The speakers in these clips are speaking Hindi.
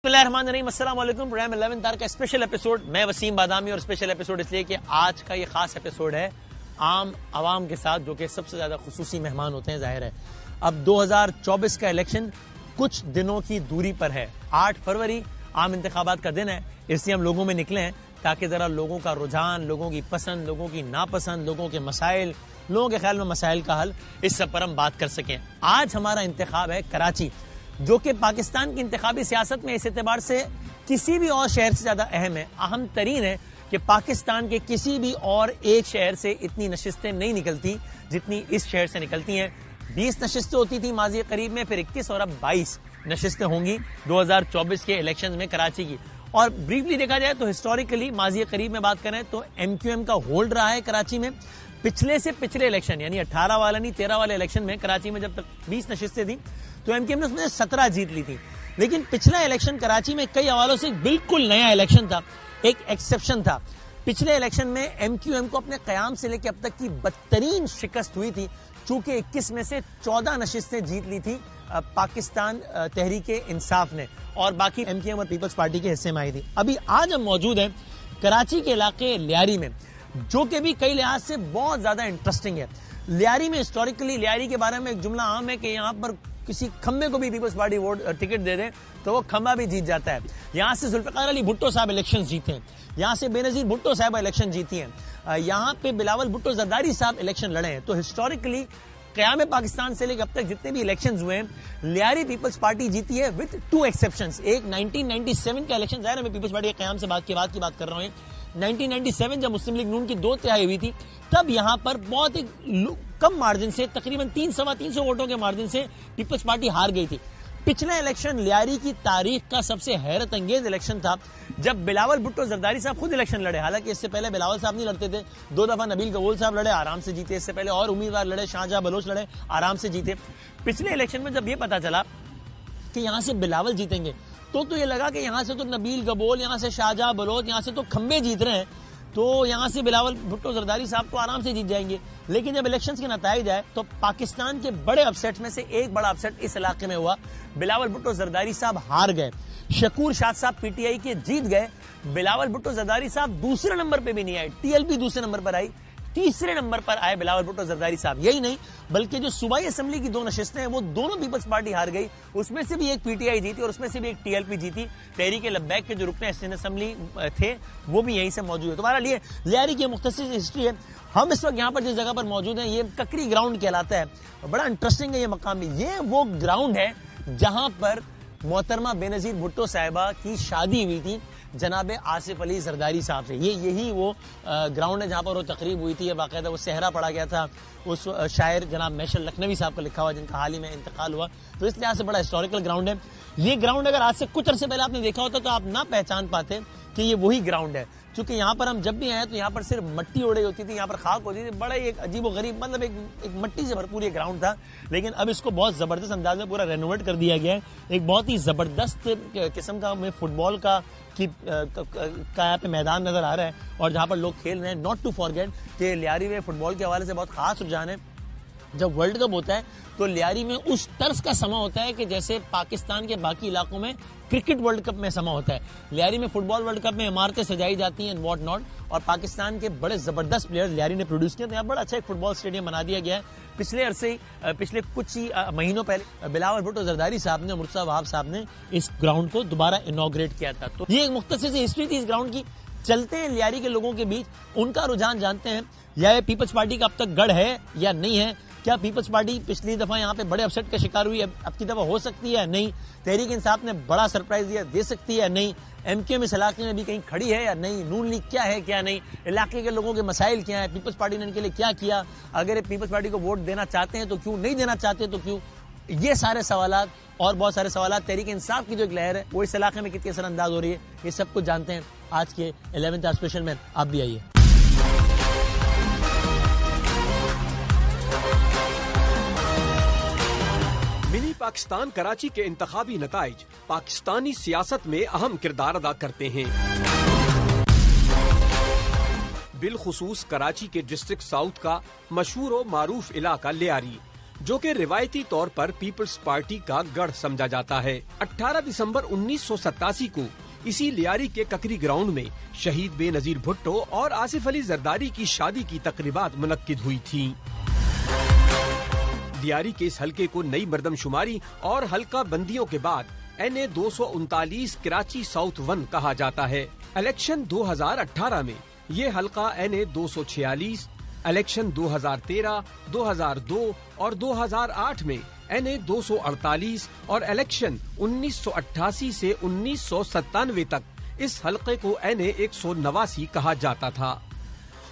अस्सलाम वालेकुम। प्रोग्राम 11 तार का स्पेशल एपिसोड, मैं वसीम बादामी। और स्पेशल एपिसोड इसलिए कि आज का ये खास एपिसोड है आम आवाम के साथ, जो कि सबसे ज्यादा खुसूसी मेहमान होते हैं। जाहिर है अब 2024 का इलेक्शन कुछ दिनों की दूरी पर है। 8 फरवरी आम इंतखाबात का दिन है, इसलिए हम लोगों में निकले हैं ताकि जरा लोगों का रुझान, लोगों की पसंद, लोगों की नापसंद, लोगों के मसाइल, लोगों के ख्याल में मसाइल का हल, इस सब पर हम बात कर सकें। आज हमारा इंतखाब है कराची, जो कि पाकिस्तान की इंतखाबी सियासत में इस एतबार से किसी भी और शहर से ज्यादा अहम है, अहम तरीन है कि पाकिस्तान के किसी भी और एक शहर से इतनी नशिस्तें नहीं निकलती जितनी इस शहर से निकलती हैं। 20 नशिस्तें होती थी माजी करीब में, फिर 21 और अब 22 नशिस्तें होंगी 2024 के इलेक्शन में कराची की। और ब्रीफली देखा जाए तो हिस्टोरिकली माजी करीब में बात करें तो MQM का होल्ड रहा है कराची में। पिछले से पिछले इलेक्शन यानी 18 वाला नहीं 13 वाले इलेक्शन में कराची में जब तक 20 नशिस्तें थी तो MQM ने उसमें 17 जीत ली थी। लेकिन पिछला इलेक्शन कराची में कई हवालों से बिल्कुल नया इलेक्शन था, एक एक्सेप्शन था। पिछले इलेक्शन में MQM को अपने कयाम से लेकर अब तक की बदतरीन शिकस्त हुई थी, चूंकि 21 में से 14 नशिस्तें जीत ली थी पाकिस्तान तहरीक इंसाफ ने, और बाकी MQM और पीपल्स पार्टी के हिस्से में आई थी। अभी आज हम मौजूद हैं कराची के इलाके लियारी में, जो कि भी कई लिहाज से बहुत ज्यादा इंटरेस्टिंग है। लियारी में हिस्टोरिकली लियारी के बारे में एक जुमला आम है कि यहाँ पर किसी खम्बे को भी पीपल्स पार्टी वोट टिकट दे दे तो वो खम्बा भी जीत जाता है। यहाँ से जुल्फिकार अली भुट्टो साहब इलेक्शन जीते हैं, यहाँ से बेनजीर भुट्टो साहब इलेक्शन जीती हैं, यहाँ पे बिलावल भुट्टो जरदारी साहब इलेक्शन लड़े हैं। तो हिस्टोरिकली क़याम पाकिस्तान से लेकर अब तक जितने भी इलेक्शंस हुए हैं, लियारी पीपल्स पार्टी जीती है विद 2 एक्सेप्शंस। एक 1997 का इलेक्शन, जाहिर है मैं पीपल्स पार्टी के क़याम से बात की बात कर रहा हूँ। 1997 जब मुस्लिम लीग नून की 2 तिहाई हुई थी, तब यहां पर बहुत ही कम मार्जिन से, तकरीबन 300 वोटों के मार्जिन से पीपल्स पार्टी हार गई थी। पिछला इलेक्शन लियारी की तारीख का सबसे हैरत अंगेज इलेक्शन था, जब बिलावल भुट्टो जरदारी साहब खुद इलेक्शन लड़े। हालांकि इससे पहले बिलावल साहब नहीं लड़ते थे, 2 दफा नबील कबूल साहब लड़े, आराम से जीते। इससे पहले और उम्मीदवार लड़े, शाहजहां बलोच लड़े, आराम से जीते। पिछले इलेक्शन में जब यह पता चला कि यहां से बिलावल जीतेंगे तो ये लगा कि यहां से तो नबील कबूल, यहां से शाहजहां बलोच, यहां से तो खंबे जीत रहे हैं, तो यहां से बिलावल भुट्टो जरदारी साहब तो आराम से जीत जाएंगे। लेकिन जब इलेक्शंस के नताइज आए तो पाकिस्तान के बड़े अपसेट में से एक बड़ा अपसेट इस इलाके में हुआ। बिलावल भुट्टो जरदारी साहब हार गए, शकूर शाद साहब PTI के जीत गए, बिलावल भुट्टो जरदारी साहब दूसरे नंबर पे भी नहीं आए, TLP दूसरे नंबर पर आई, तीसरे नंबर पर आए बिलावल भुट्टो जरदारी साहब। यही नहीं बल्कि जो सूबाई असेंबली की 2 नशिस्तें हैं वो दोनों पीपल्स पार्टी हार गई, उसमें से भी एक PTI जीती और उसमें से भी एक TLP जीती। तहरीक लब्बैक के जो रुकने असेंबली थे वो भी यहीं से मौजूद है। तुम्हारा लिए लियारी की मुख्तसर हिस्ट्री है। हम इस वक्त यहाँ पर जिस जगह पर मौजूद हैं ये ककरी ग्राउंड कहलाता है, बड़ा इंटरेस्टिंग है ये मकाम भी। ये वो ग्राउंड है जहां पर मोहतरमा बेनजीर भुट्टो साहिबा की शादी हुई थी जनाब आसिफ अली जरदारी साहब से। यही वो ग्राउंड है जहां पर वो तकरीब हुई थी। बाकायदा वो सहरा पढ़ा गया था, उस शायर जनाब महशर लखनवी साहब का लिखा हुआ, जिनका हाल ही में इंतकाल हुआ। तो इस लिहाज से बड़ा हिस्टोरिकल ग्राउंड है ये ग्राउंड। अगर आज से कुछ अरसे पहले आपने देखा होता तो आप ना पहचान पाते कि ये वही ग्राउंड है, क्योंकि यहाँ पर हम जब भी आए तो यहाँ पर सिर्फ मट्टी ओढ़ी होती थी, यहाँ पर खाक होती थी। बड़ा एक अजीब व गरीब, मतलब एक मट्टी से भरपूर ये ग्राउंड था। लेकिन अब इसको बहुत जबरदस्त अंदाज में पूरा रेनोवेट कर दिया गया है। एक बहुत ही जबरदस्त किस्म का हमें फुटबॉल का यहाँ पे मैदान नजर आ रहा है और जहाँ पर लोग खेल रहे हैं। नॉट टू फॉरगेट कि लियारी में फुटबॉल के हवाले से बहुत खास रुझान है। जब वर्ल्ड कप होता है तो लियारी में उस तर्ज का समा होता है कि जैसे पाकिस्तान के बाकी इलाकों में क्रिकेट वर्ल्ड कप में समा होता है। लियारी में फुटबॉल वर्ल्ड कप में इमारतें सजाई जाती हैं, व्हाट नॉट, और पाकिस्तान के बड़े जबरदस्त प्लेयर्स लियारी ने प्रोड्यूस किए। तो यहाँ बड़ा अच्छा एक फुटबॉल स्टेडियम बना दिया गया है। पिछले कुछ ही महीनों पहले बिलावल भुट्टो जरदारी साहब ने, मुर्तज़ा वहाब साहब ने इस ग्राउंड को दोबारा इनॉग्रेट किया था। तो ये एक मुख्तसर सी हिस्ट्री थी इस ग्राउंड की। चलते हैं लियारी के लोगों के बीच, उनका रुझान जानते हैं। या पीपल्स पार्टी का अब तक गढ़ है या नहीं है? क्या पीपल्स पार्टी पिछली दफा यहाँ पे बड़े अपसेट का शिकार हुई, अब की दफा हो सकती है या नहीं? तहरीक इंसाफ ने बड़ा सरप्राइज दिया, दे सकती है या नहीं? MQM इस इलाके में भी कहीं खड़ी है या नहीं? नून लीग क्या है क्या नहीं? इलाके के लोगों के मसाइल क्या है? पीपल्स पार्टी ने इनके लिए क्या किया? अगर पीपल्स पार्टी को वोट देना चाहते हैं तो क्यों, नहीं देना चाहते तो क्यों? ये सारे सवालात और बहुत सारे सवालात, तहरीक इंसाफ की जो एक लहर है वो इस इलाके में कितनी असरअंदाज हो रही है, ये सब कुछ जानते हैं आज के 11th आवर स्पेशल में। आप भी आइए। मिनी पाकिस्तान कराची के इंतखाबी नताइज पाकिस्तानी सियासत में अहम किरदार अदा करते हैं। बिलखुसूस कराची के डिस्ट्रिक्ट साउथ का मशहूर और मारूफ इलाका लियारी, जो कि रिवायती तौर पर पीपल्स पार्टी का गढ़ समझा जाता है। 18 दिसंबर 1987 को इसी लियारी के ककरी ग्राउंड में शहीद बेनजीर भुट्टो और आसिफ अली जरदारी की शादी की तकरीबात मुनक्किद हुई थीं। लियारी के इस हलके को नई मर्दमशुमारी और हल्का बंदियों के बाद NA 239 कराची साउथ 1 कहा जाता है। इलेक्शन 2018 में ये हल्का NA 246, इलेक्शन 2013, 2002 और 2008 में NA 248 और इलेक्शन 1988 से 1997 तक इस हलके को NA 189 कहा जाता था।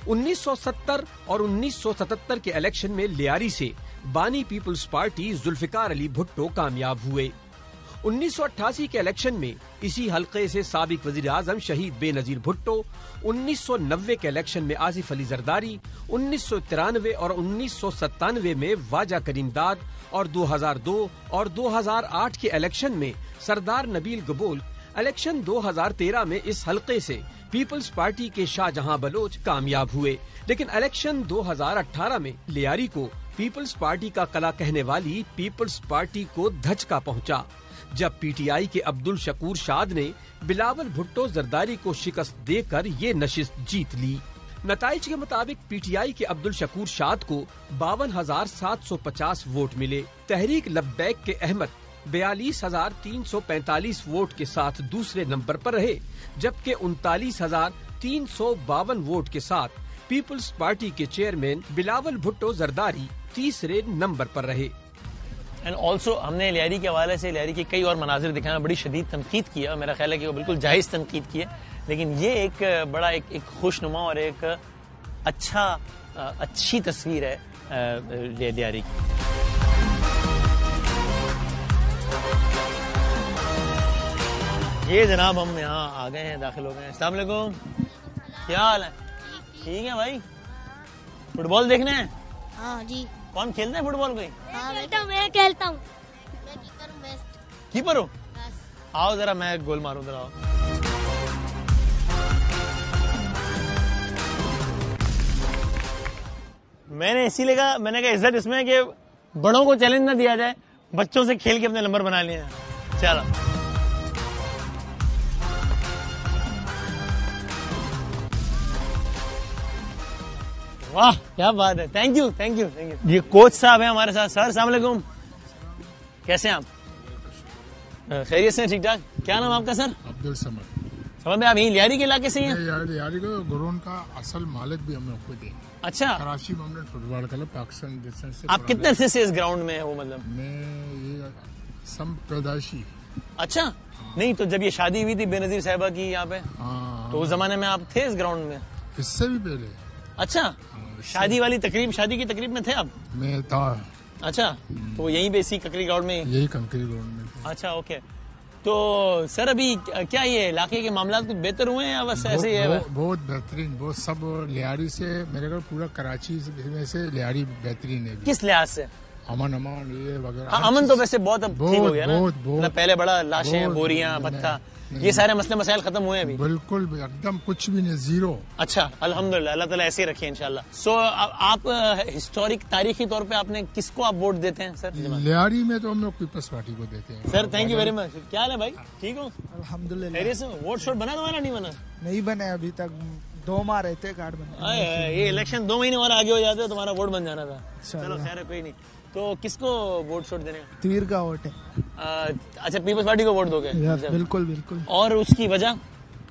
1970 और 1977 के इलेक्शन में लियारी से बानी पीपल्स पार्टी जुल्फिकार अली भुट्टो कामयाब हुए। 1988 के इलेक्शन में इसी हलके से साबिक वजीर आजम शहीद बेनजीर भुट्टो, 1990 के इलेक्शन में आसिफ अली जरदारी, 1993 और 1997 में वाजा करीमदाद और 2002 और 2008 के इलेक्शन में सरदार नबील गबोल, इलेक्शन 2013 में इस हलके से पीपल्स पार्टी के शाहजहां बलोच कामयाब हुए। लेकिन इलेक्शन 2018 में लियारी को पीपल्स पार्टी का कला कहने वाली पीपल्स पार्टी को धचका पहुंचा, जब PTI के अब्दुल शकूर शाद ने बिलावल भुट्टो जरदारी को शिकस्त देकर ये नशिस्त जीत ली। नताइज के मुताबिक PTI के अब्दुल शकूर शाद को 52,750 वोट मिले। तहरीक लब्बैक के अहमद 42,345 वोट के साथ दूसरे नंबर पर रहे, जबकि 39,352 वोट के साथ पीपल्स पार्टी के चेयरमैन बिलावल भुट्टो जरदारी तीसरे नंबर पर रहे। एंड ऑल्सो हमने लियारी के हवाले से लियारी के कई और मनाजिर दिखाया, बड़ी शदीद तनकीद किया। मेरा ख्याल है कि वो बिल्कुल जायज़ तनकीद की है, लेकिन ये एक बड़ा एक खुशनुमा और एक अच्छी तस्वीर है लियारी की। ये जनाब हम यहाँ आ गए हैं, दाखिल हो गए हैं। अस्सलाम वालेकुम, क्या हाल है? ठीक है भाई। फुटबॉल देखने हैं? हाँ जी। कौन खेलते हैं फुटबॉल? कोई? हाँ मैं खेलता हूँ। मैं कीपर हूँ, बेस्ट कीपर हो? बस। आओ जरा मैं गोल मारूं, जरा आओ। मैंने कहा इज्जत इसमें कि बड़ों को चैलेंज ना दिया जाए, बच्चों से खेल के अपने नंबर बना लिए। चलो वाह, क्या बात है। Thank you. ये कोच साहब हैं हमारे साथ। सर अस्सलाम वालेकुम, कैसे हैं आप? खैरियत से? ठीक ठाक। क्या नाम आपका सर? अब्दुल समद। समझ में? आप यहीं लियारी के इलाके से हैं? लियारी का ग्राउंड का असल मालिक भी हम लोग को दे। अच्छा। Karachi permanent football club Pakistan से। आप कितने अरसे से इस ग्राउंड में है? वो मतलब मैं ये सम पैदाइशी। अच्छा। नहीं तो जब ये शादी हुई थी बेनजीर साहिबा की यहाँ पे, तो उस जमाने में आप थे इस ग्राउंड में? इससे भी पहले। अच्छा। शादी की तकरीब में थे आप? मैं था। अच्छा, तो यहीं पे इसी ककरी ग्राउंड में? यही कंकरी ग्राउंड में। अच्छा, ओके। तो सर अभी क्या ये इलाके के मामला कुछ बेहतर हुए हैं या बस ऐसे ही है? बहुत बेहतरीन। बहुत सब लियारी से मेरे घर पूरा कराची में से लियारी बेहतरीन है। किस लिहाज से? अमन ये वगैरह। हाँ, अमन तो वैसे बहुत अब ठीक हो गया ना। बहुत पहले बड़ा लाशें, बोरियां, भत्ता, ये सारे मसले मसाइल खत्म हुए अभी? बिल्कुल एकदम कुछ भी नहीं, जीरो। अच्छा, अल्हम्दुलिल्लाह, अल्लाह ताला ऐसे ही रखे इंशाल्लाह। सो आप हिस्टोरिक तारीखी तौर पे आपने किसको आप वोट देते हैं सर? लियारी में तो हम लोग पीपल्स पार्टी को देते हैं। Sir thank you very much. क्या हाल है भाई? ठीक हो? अल्हम्दुलिल्लाह। वोट शोट बना तुम्हारा? नहीं बना? नहीं बने अभी तक, 2 माह रहते कार्ड बने। ये इलेक्शन 2 महीने और आगे हो जाते तुम्हारा वोट बन जाना था। चलो खैर है, कोई नहीं। तो किसको वोट शोट देने का? तीर का वोट है। अच्छा, पीपल्स पार्टी को वोट दोगे? बिल्कुल। और उसकी वजह?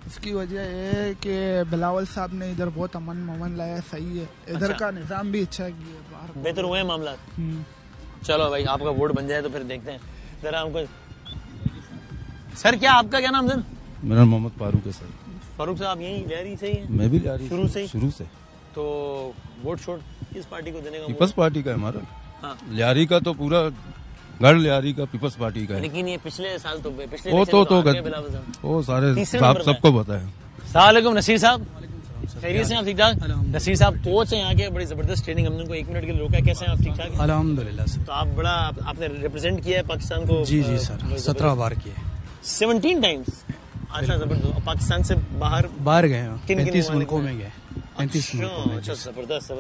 इसकी वजह ये है कि बिलावल साहब ने इधर बहुत अमन लाया, सही है। इधर का निजाम भी अच्छा किया, बेहतर हुए मामला। चलो भाई, आपका वोट बन जाए तो फिर देखते हैं। जरा हमको सर, क्या आपका क्या नाम सर? मेरा मोहम्मद फारूक है सर। फारूक साहब यहीं लियारी से ही हैं? मैं भी लियारी शुरू से। तो वोट शोट किस पार्टी को देने का? पीपल्स पार्टी का है हमारा। हाँ। लियारी का तो पूरा गढ़ लियारी का पीपल्स पार्टी का है। लेकिन ये पिछले साल तो वो सारे साहब सबको पता है। सलाम नसीर साहब, खैरियत से? आप ठीक ठाक? नसीर साहब कोच हैं यहाँ के, बड़ी जबरदस्त ट्रेनिंग, हमने उनको 1 मिनट के लिए रोका। कैसे हैं आप? ठीक ठाक? अल्हम्दुलिल्लाह सर। तो आप आपने रिप्रेजेंट किया है पाकिस्तान को? जी सर, 17 बार किए। 17 टाइम्स? अच्छा, जबरदस्त। पाकिस्तान से बाहर गए हैं, 35 मुल्कों में गए। 35 मुल्कों में। अच्छा, जबरदस्त।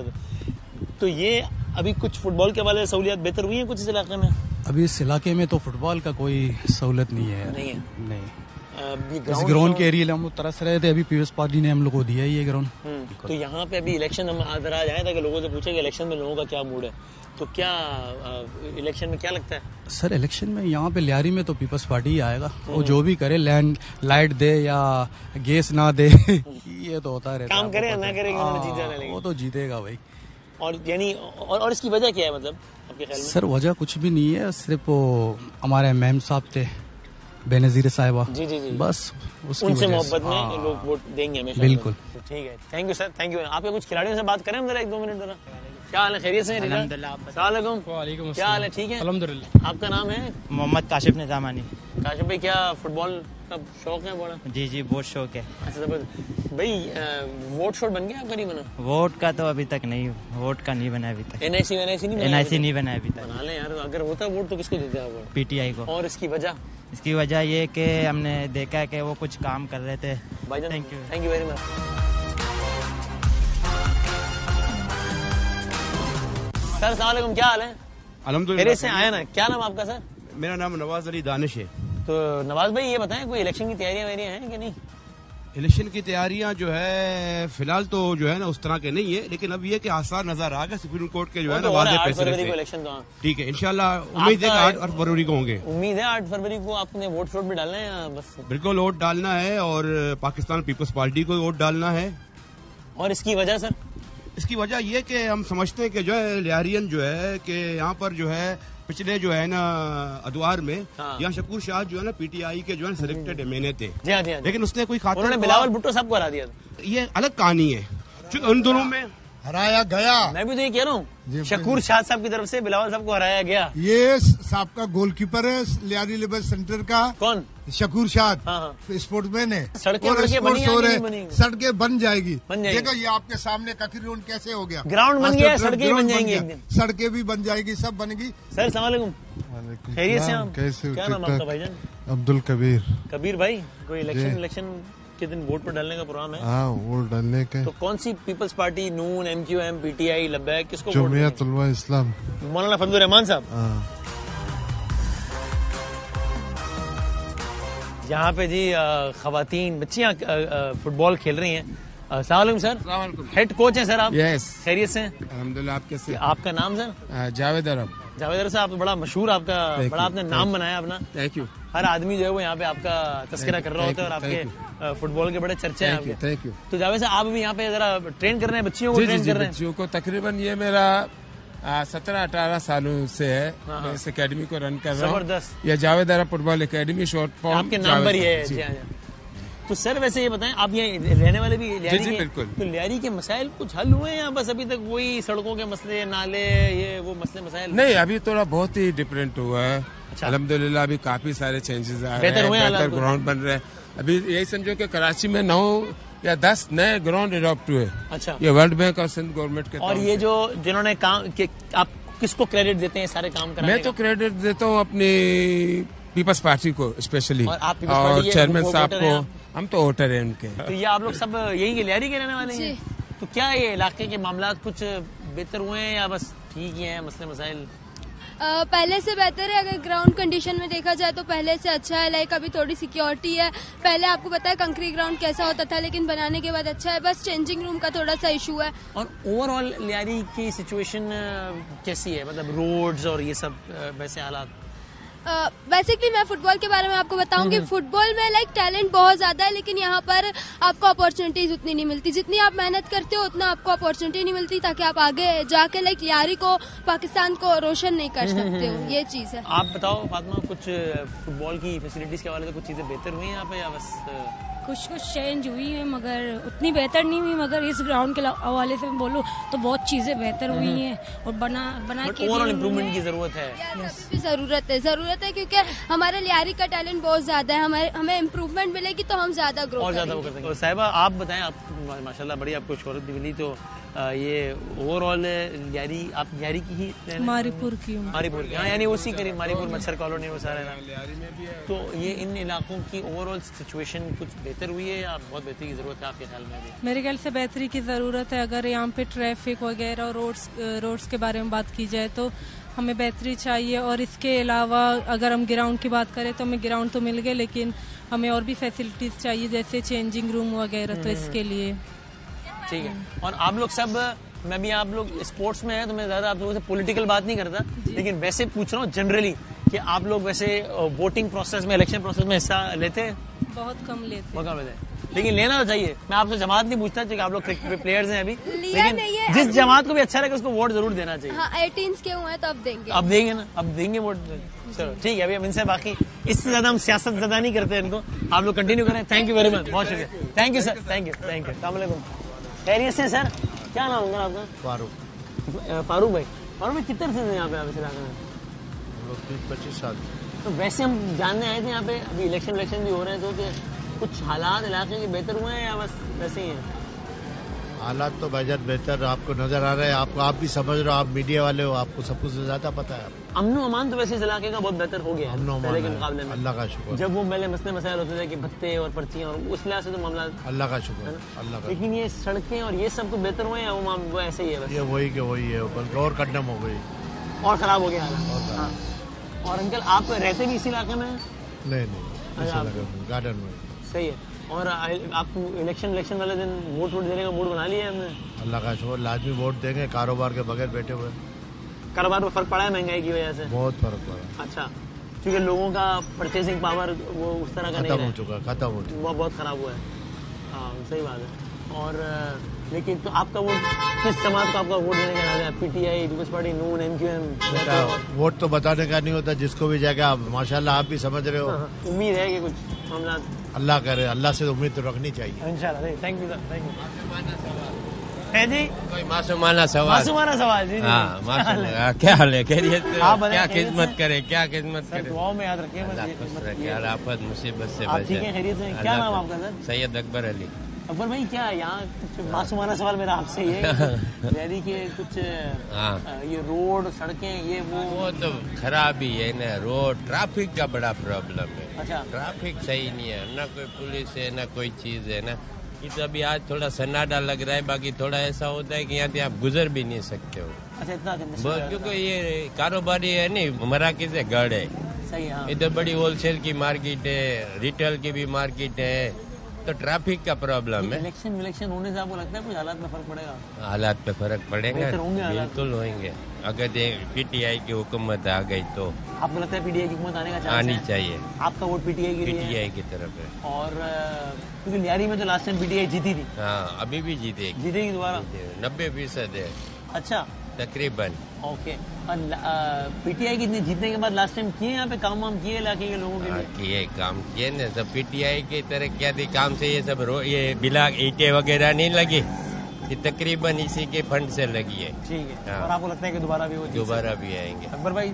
तो ये अभी कुछ फुटबॉल के हवाले से सहूलियत बेहतर हुई है कुछ इस इलाके में? अभी इस इलाके में तो फुटबॉल का कोई सहूलत नहीं है। नहीं है। नहीं, इस ग्राउंड के एरिया हम लोग तरस रहे थे, अभी पीपल्स पार्टी ने हम लोग को दिया है ये ग्राउंड। तो यहाँ पे अभी इलेक्शन हम आज आए ताकि लोगों से पूछे कि इलेक्शन में लोगों का क्या मूड है, तो क्या इलेक्शन में क्या लगता है? सर इलेक्शन में यहाँ पे लियारी में तो पीपल्स पार्टी ही आएगा। वो जो भी करे, लैंड लाइट दे या गैस ना दे ये तो होता रहता है। काम करे या ना करे जीत जाना, वो तो जीतेगा भाई। और यानी और इसकी वजह क्या है मतलब आपके ख्याल में? सर वजह कुछ भी नहीं है, सिर्फ वो हमारे मैम साहब थे बेनजीर साहिबा, जी जी जी, बस उनसे मोहब्बत में लोग वोट देंगे हमेशा। बिल्कुल ठीक है, thank you sir, thank you. आप कुछ खिलाड़ियों से बात करें हम जरा 1-2 मिनट जरा। क्या हाल है, खैरियत से? वालेकुम, क्या हाल है? ठीक है अल्हम्दुलिल्लाह। आपका नाम है? मोहम्मद काशिफ निजामानी। काशिफ भाई, क्या फुटबॉल का शौक है बड़ा? जी जी बहुत शौक है। अच्छा जबरदस्त भाई, वोट शोट बन गया आपका? नहीं बना? वोट का तो अभी तक नहीं, वोट का नहीं बना अभी तक। एनआईसी नहीं बना अभी तक। बना लें यार, अगर होता वोट तो किसको देते हैं? पीटीआई को। और इसकी वजह? इसकी वजह ये कि हमने देखा है कि वो कुछ काम कर रहे थे। भाईजान thank you very much. Sir अस्सलाम वालेकुम, क्या हाल है? अल्हम्दुलिल्लाह से आया ना। क्या नाम आपका सर? मेरा नाम नवाज अली दानिश है। तो नवाज भाई ये बताएं, कोई इलेक्शन की तैयारियां हैं कि नहीं? इलेक्शन की तैयारियां जो है फिलहाल तो जो है ना उस तरह के नहीं है, लेकिन अब ये कि आसार नजर आ गए सुप्रीम कोर्ट के जो है ना वाज़ेह फैसले इलेक्शन तो। ठीक है, इंशाल्लाह उम्मीद है कि 8 फरवरी को होंगे। उम्मीद है 8 फरवरी को आपने वोट शोट भी डालना है या बस? बिल्कुल वोट डालना है और पाकिस्तान पीपल्स पार्टी को वोट डालना है। और इसकी वजह सर? इसकी वजह यह कि हम समझते हैं कि जो है लियारियन जो है कि यहाँ पर जो है पिछले जो है ना अदवार में यहाँ शकूर शाह जो है ना पीटीआई के जो है सिलेक्टेड एमएनए थे, लेकिन उसने कोई खातिर उन्होंने बिलावल भुट्टो साहब को हरा दिया। ये अलग कहानी है, क्योंकि उन दोनों में हराया गया। मैं भी तो ये कह रहा हूँ, शकूर शाह साहब की तरफ से बिलावल साहब को हराया गया। ये साहब का गोलकीपर है लियारी लेबर सेंटर का। कौन? शकूर शाह स्पोर्ट्समैन है। सड़कें बन जाएगी। देखो ये आपके सामने ककरी रोड कैसे हो गया, ग्राउंड बन गया, सड़कें बन जाएंगी एक दिन। सड़कें भी बन जाएगी, सब बनेगी। सर अस्सलाम वालेकुम, खैरियत से आप? कैसे? क्या नाम आपका भाईजान? अब्दुल कबीर। कबीर भाई, कोई इलेक्शन के दिन वोट पर डालने का प्रोग्राम है? हाँ, वोट डालने का। तो कौन सी पीपल्स पार्टी, नून, एमक्यूएम, पीटीआई, लब्बैक, किसको? जमीयत उलमा इस्लाम, मौलाना फजलुर रहमान साहब। यहाँ पे जी खवातीन बच्चियाँ फुटबॉल खेल रही हैं। अस्सलाम वालेकुम सर, हेड कोच हैं सर आप? यस। खैरियत से? अल्हम्दुलिल्लाह। आप कैसे? आपका नाम सर? जावेद अरब। जावेद अरब साहब, बड़ा मशहूर आपका, बड़ा आपने नाम बनाया अपना। Thank you. हर आदमी जो है वो यहाँ पे आपका तस्करा कर रहा होता है और आपके फुटबॉल के बड़े चर्चे हैं आपके। Thank you. तो जावेद साहब आप भी यहाँ पे जरा ट्रेन कर रहे हैं बच्चियों को? ट्रेन कर रहे हैं बच्चियों को। तकरीबन ये मेरा 17-18 सालों से है, मैं इस एकेडमी को रन कर रहा हूँ। जबरदस्त। ये जावेद अरब फुटबॉल एकेडमी, शॉर्ट फॉर्म आपके नाम पर ही है। तो सर वैसे ये बताएं, आप यहाँ रहने वाले भी लियारी के? बिल्कुल। तो लियारी के मसाइल कुछ हल हुए हैं या बस अभी तक वही सड़कों के मसले, नाले, ये वो मसले मसाइल? नहीं, अभी थोड़ा बहुत ही डिफरेंट हुआ है। अच्छा। अल्हम्दुलिल्लाह अभी काफी सारे चेंजेस आ रहे हैं, बेहतर ग्राउंड बन रहे हैं। अभी यही समझो कि कराची में 9 या 10 नए ग्राउंड अडॉप्ट हुए। अच्छा। ये वर्ल्ड बैंक और सिंध गवर्नमेंट के। और ये जो जिन्होंने काम, आप किसको क्रेडिट देते हैं सारे काम कराने? मैं तो क्रेडिट देता हूँ अपनी पीपल्स पार्टी को स्पेशली, और चेयरमैन साहब को। हम तो वोटर हैं उनके। तो ये आप लोग सब यही के लियारी के रहने वाले हैं? तो क्या ये इलाके के मामला कुछ बेहतर हुए हैं या बस ठीक ही हैं मसले मसाइल? पहले से बेहतर है। अगर ग्राउंड कंडीशन में देखा जाए तो पहले से अच्छा है। लाइक अभी थोड़ी सिक्योरिटी है। पहले आपको पता है कंक्रीट ग्राउंड कैसा होता था, लेकिन बनाने के बाद अच्छा है। बस चेंजिंग रूम का थोड़ा सा इशू है। और ओवरऑल लियारी की सिचुएशन कैसी है, मतलब रोड्स और ये सब वैसे हालात? बेसिकली मैं फुटबॉल के बारे में आपको बताऊं कि फुटबॉल में लाइक टैलेंट बहुत ज्यादा है, लेकिन यहाँ पर आपको अपॉर्चुनिटीज उतनी नहीं मिलती। जितनी आप मेहनत करते हो उतना आपको अपॉर्चुनिटी नहीं मिलती ताकि आप आगे जाके लाइक लियारी को, पाकिस्तान को रोशन नहीं कर सकते हो। ये चीज है। आप बताओ फातिमा, कुछ फुटबॉल की फैसिलिटीज के हवाले से कुछ चीजें बेहतर हुई हैं यहाँ पे या बस? कुछ चेंज हुई है मगर उतनी बेहतर नहीं हुई। मगर इस ग्राउंड के हवाले से मैं बोलूँ तो बहुत चीजें बेहतर हुई हैं और बना के ओवरऑल इम्प्रूवमेंट की जरूरत है। जरूरत है क्योंकि हमारे लियारी का टैलेंट बहुत ज्यादा है। हमें इम्प्रूवमेंट मिलेगी तो हम ज्यादा ग्रो करेंगे। तो साहिबा आप बताएं, आप माशाल्लाह बड़ी आपको शोहरत भी मिली, तो ये ओवरऑल लियारी, आप लियारी की ही? मारीपुर की। मारीपुर की, हाँ, यानी उसी करीब मारीपुर मच्छर कॉलोनी वो सारे। तो ये इन इलाकों की ओवरऑल सिचुएशन कुछ बेहतर हुई है या बहुत बेहतरी की जरूरत है आपके ख्याल में? मेरे ख्याल से बेहतरी की जरूरत है। अगर यहाँ पे ट्रैफिक वगैरह और रोड्स के बारे में बात की जाए तो हमें बेहतरी चाहिए। और इसके अलावा अगर हम ग्राउंड की बात करें तो हमें ग्राउंड तो मिल गए, लेकिन हमें और भी फैसिलिटीज चाहिए जैसे चेंजिंग रूम वगैरह। तो इसके लिए ठीक है। और आप लोग सब, मैं भी, आप लोग स्पोर्ट्स में है तो मैं ज्यादा आप लोगों से पॉलिटिकल बात नहीं करता, लेकिन वैसे पूछ रहा हूँ जनरली कि आप लोग वैसे वोटिंग प्रोसेस में, इलेक्शन प्रोसेस में हिस्सा लेते हैं? बहुत कम लेते हैं, लेकिन लेना तो चाहिए। मैं आपसे जमात नहीं पूछता क्योंकि आप लोग प्लेयर्स हैं अभी, लेकिन नहीं है, जिस जमात को भी अच्छा लगे उसको वोट जरूर देना चाहिए। हाँ, 18 के हुए हैं तो अब देंगे। अब देंगे ना, अब देंगे वोट। चलो ठीक है, अभी हम इनसे बाकी इससे ज्यादा हम सियासत ज्यादा नहीं करते इनको। आप लोग कंटिन्यू करें। थैंक यू वेरी मच, बहुत शुक्रिया। Thank you sir, thank you. अस्सलाम वालेकुम। खैरियत से सर? क्या नाम है आपका? फारूक। फारूक भाई, फारूक भाई कितने से यहाँ पे आप इस इलाके में? 20-25 साल। तो वैसे हम जानने आए थे यहाँ पे, अभी इलेक्शन भी हो रहे हैं, तो कुछ हालात इलाके के बेहतर हुए हैं या बस वैसे ही हैं? हालात तो भाईजान बेहतर आपको नजर आ रहे हैं। आपको, आप भी समझ रहे हो, आप मीडिया वाले हो, आपको सब कुछ ज्यादा पता है। अमनो अमान तो वैसे इस इलाके का बहुत बेहतर हो गया है पहले के मुकाबले में, अल्लाह का शुक्र। जब वो पहले मसले मसाइल होते थे कि भत्ते और पर्चियां, और उस लिहाज से तो मामला, अल्लाह का शुक्र, अल्लाह का। लेकिन ये सड़कें और ये सब तो बेहतर हुए हैं, वो ऐसे ही है बस? ये वही के वही है, बल्कि और कदम हो गई और खराब हो गया हालत। और अंकल आप रहते भी इसी इलाके में? नहीं, गार्डन में। सही है। और आप इलेक्शन वाले दिन वोट देने का मूड बना लिया है हमने? अल्लाह का शुक्र, लाजमी वोट देंगे। कारोबार के बगैर बैठे हुए। कारोबार में फर्क पड़ा है महंगाई की वजह से? बहुत फर्क पड़ा। अच्छा, क्योंकि लोगों का परचेसिंग पावर वो उस तरह का खत्म हो चुका, वो बहुत खराब हुआ है। हाँ सही बात है। और लेकिन तो आपका वोट किस जमात को आपका वोट देने का इरादा है? पीटीआई, पीपल्स पार्टी, नून, एमक्यूएम? वोट तो बताने का नहीं होता, जिसको भी जाएगा। आप माशाल्लाह आप भी समझ रहे हो। उम्मीद है कि कुछ मामला अल्लाह करे, अल्लाह से उम्मीद तो रखनी चाहिए इंशाल्लाह। Thank you sir, thank you. है जी कोई मासूमाना सवाल? मासूमाना सवाल जी। हाँ, क्या हाल है? खैरियत? क्या खिदमत करे, क्या खिदमत करे? दुआओं में याद रखिए। आफत मुसीबत से बचे। ठीक है, खैरियत से? क्या नाम आपका सर? सैयद अकबर अली। अकबर भाई, क्या यहाँ कुछ मासूमाना सवाल मेरा आपसे ये दिल्ली के कुछ ये रोड, सड़कें, ये वो तो खराब ही है ना। रोड, ट्रैफिक का बड़ा प्रॉब्लम है। अच्छा, ट्रैफिक सही नहीं है ना, कोई पुलिस है ना कोई चीज है ना। तो अभी आज थोड़ा सन्नाटा लग रहा है, बाकी थोड़ा ऐसा होता है कि यहाँ से आप गुजर भी नहीं सकते हो। अच्छा, इतना क्योंकि ये कारोबारी है नहीं, मराकज है, गढ़ है। सही है। इधर बड़ी होलसेल की मार्केट है, रिटेल की भी मार्केट है, तो ट्रैफिक का प्रॉब्लम है। इलेक्शन होने से आपको लगता है कुछ हालात में फर्क पड़ेगा? हालात पे फर्क पड़ेगा, बिल्कुल होंगे। अगर पीटीआई की हुकूमत आ गई तो। आपको लगता है पीटीआई की हुकूमत आने का चांस आनी चाहिए? आपका वोट पीटीआई की? पीटीआई की तरफ है। और क्योंकि लियारी में तो लास्ट टाइम पीटीआई जीती थी। हाँ, अभी भी जीतेगी दोबारा? 90% है। अच्छा, तकरीबन। ओके। और पीटीआई की जीतने के बाद लास्ट टाइम किए यहाँ पे काम वाम किए इलाके के लोगों के लिए? किए, काम किए ना सब। पीटीआई की तरक्याती काम से ये सब ये बिला ईंटें वगैरह नहीं लगी, ये तकरीबन इसी के फंड से लगी है। ठीक है। हाँ। और आपको लगता है कि दोबारा भी वो दोबारा भी आएंगे? अकबर भाई,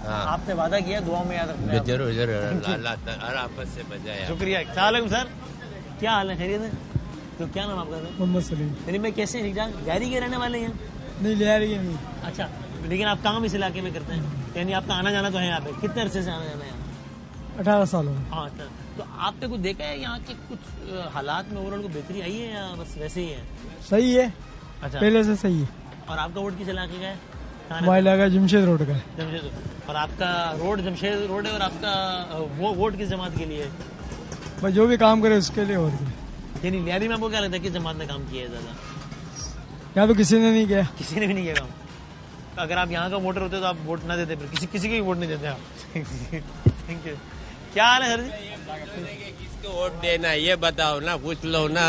हाँ, आपने वादा किया, दुआओं में याद रखना। जरूर जरूर, अल्लाह आफत से बचाए। शुक्रिया। सलाम सर, क्या हाल है? खैरियत है? तो क्या नाम आपका सर? मोहम्मद सलीम। सलीम भाई, कैसे ठीक ठाक? लियारी के रहने वाले हैं? नहीं, लियारी के नहीं। अच्छा, लेकिन आप काम इस इलाके में करते हैं, यानी आपका आना जाना तो है यहाँ पे? कितने अरसे से आना जाना है यहाँ? 18 साल हो। हाँ, तो आपने कुछ देखा है यहाँ के कुछ हालात में ओवरऑल को बेहतरी आई है या बस वैसे ही है? सही है। अच्छा, पहले से सही है। और आपका वोट किस इलाके का है? हमारा इलाका जमशेद रोड का है। जमशेद। और आपका रोड जमशेद रोड है, और आपका वो वोट किस जमात के लिए है? बस जो भी काम करे उसके लिए। और यानी लियारी में आपको क्या लगता है किस जमात ने काम किया है ज्यादा? यहाँ तो किसी ने नहीं किया। किसी ने भी नहीं किया काम। अगर आप यहाँ का वोटर होते तो आप वोट ना देते, फिर किसी के वोट नहीं देते आप। Thank you. क्या हाल है सर जी? किसको वोट देना ये बताओ ना, पूछ लो ना।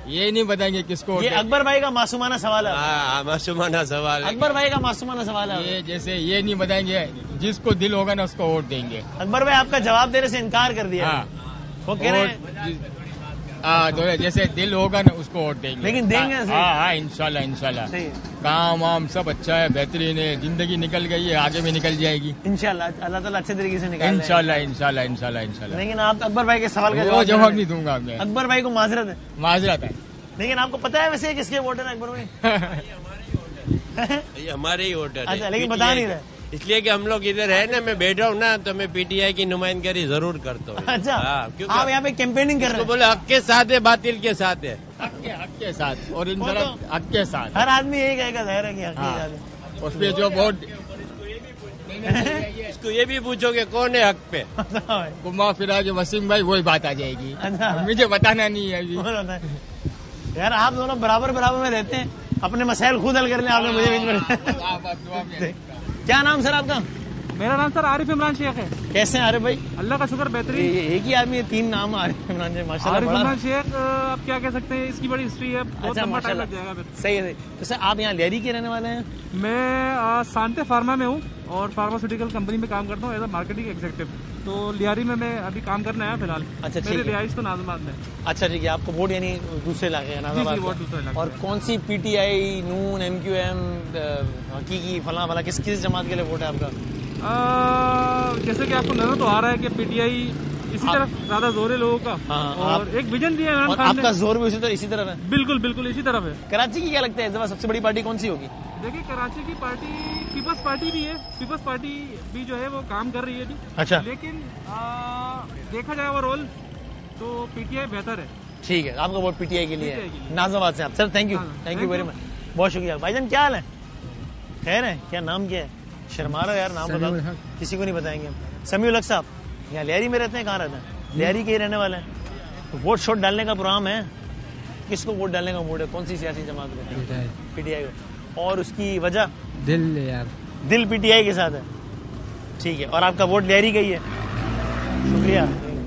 ये नहीं बताएंगे किसको। ये अकबर भाई का मासूमाना सवाल है। हाँ, मासूमाना सवाल है। अकबर भाई का मासूमाना सवाल है। ये जैसे ये नहीं बताएंगे, जिसको दिल होगा ना उसको वोट देंगे। अकबर भाई आपका जवाब देने से इनकार कर दिया। वो कह रहे तो जैसे दिल होगा ना उसको वोट देंगे। लेकिन देंगे? हाँ, इंशाल्लाह इंशाल्लाह। काम वाम सब अच्छा है, बेहतरीन है, जिंदगी निकल गई है, आगे भी निकल जाएगी इंशाल्लाह। अल्लाह ताला अच्छे तरीके से निकाले इंशाल्लाह इंशाल्लाह इंशाल्लाह इंशाल्लाह। लेकिन आप अकबर भाई के सवाल का जवाब नहीं दूंगा। अकबर भाई को माजरत है। माजरत है। लेकिन आपको पता है वैसे किसके वोटर है अकबर भाई? ये हमारे ही वोटर। अच्छा, लेकिन बता नहीं रहे। इसलिए कि हम लोग इधर है ना, मैं बैठा हूँ ना, तो मैं पीटीआई की नुमाइंदगी जरूर करता हूँ। अच्छा, क्योंकि आप यहाँ पे कैंपेनिंग कर रहे हैं? बोले हक के साथ है, बातिल के साथ है। हक के साथ, और इन हक के साथ हर आदमी यही कहेगा, जाहिर है कि हक के साथ है। उसमें जो वोट इसको ये भी पूछोगे कौन है हक पे, घुमा फिरा के वसीम भाई वही बात आ जाएगी। मुझे बताना नहीं है अभी। यार आप दोनों बराबर बराबर में रहते हैं, अपने मसाइल खुद हल कर लें, आपने मुझे बीच में। क्या नाम सर आपका? मेरा नाम सर आरिफ इमरान शेख है। कैसे हैं आरिफ भाई? अल्लाह का शुक्र बेहतरीन। एक ही आदमी, 3 नाम आरिफ इमरान शेख, माशाल्लाह। आरिफ इमरान शेख आप क्या कह सकते हैं, इसकी बड़ी हिस्ट्री है, बहुत लंबा टाइम लग जाएगा। सही है। तो सर आप यहाँ लियारी के रहने वाले हैं? मैं सांते फार्मा में हूँ और फार्मास्यूटिकल कंपनी में काम करता हूँ एज अ मार्केटिंग एग्जीक्यूटिव। तो लियारी में मैं अभी काम करने आया फिलहाल। अच्छा, मेरी रिहाइश तो नाज़िमाबाद में। अच्छा ठीक है, आपको वोट यानी दूसरे इलाके है नाज़िमाबाद। और कौन सी पीटीआई, नून, MQM, हकीकी फला फला, किस जमात के लिए वोट है आपका? जैसे कि आपको नजर तो आ रहा है कि पीटीआई इसी तरफ ज्यादा जोर है लोगों का। और एक विजन दिया इमरान खान ने। आपका जोर भी इसी तरफ है? बिल्कुल बिल्कुल इसी तरफ है। कराची की क्या लगता है इस दफा सबसे बड़ी पार्टी कौन सी होगी? देखिए कराची की पार्टी पीपल्स पार्टी भी है, पीपल्स पार्टी भी जो है वो काम कर रही है अभी। अच्छा, लेकिन देखा जाए ओवरऑल तो पीटीआई बेहतर है। ठीक है, आपका वोट पीटीआई के लिए है नाज़िमाबाद से। आप sir thank you very much, बहुत शुक्रिया। भाईजान क्या हाल है? खैर है? क्या नाम क्या है? शर्मा रहा यार, नाम बताओ, किसी को नहीं बताएंगे हम। समीउल हक साहब यहाँ लियारी में रहते हैं? कहाँ रहते हैं? लियारी के ही रहने वाले हैं। तो वोट शोट डालने का प्रोग्राम है, किसको वोट डालने का मूड है? कौन सी सियासी जमात को? पीटीआई को। और उसकी वजह? दिल पीटीआई के साथ है। ठीक है, और आपका वोट लियारी का ही है। शुक्रिया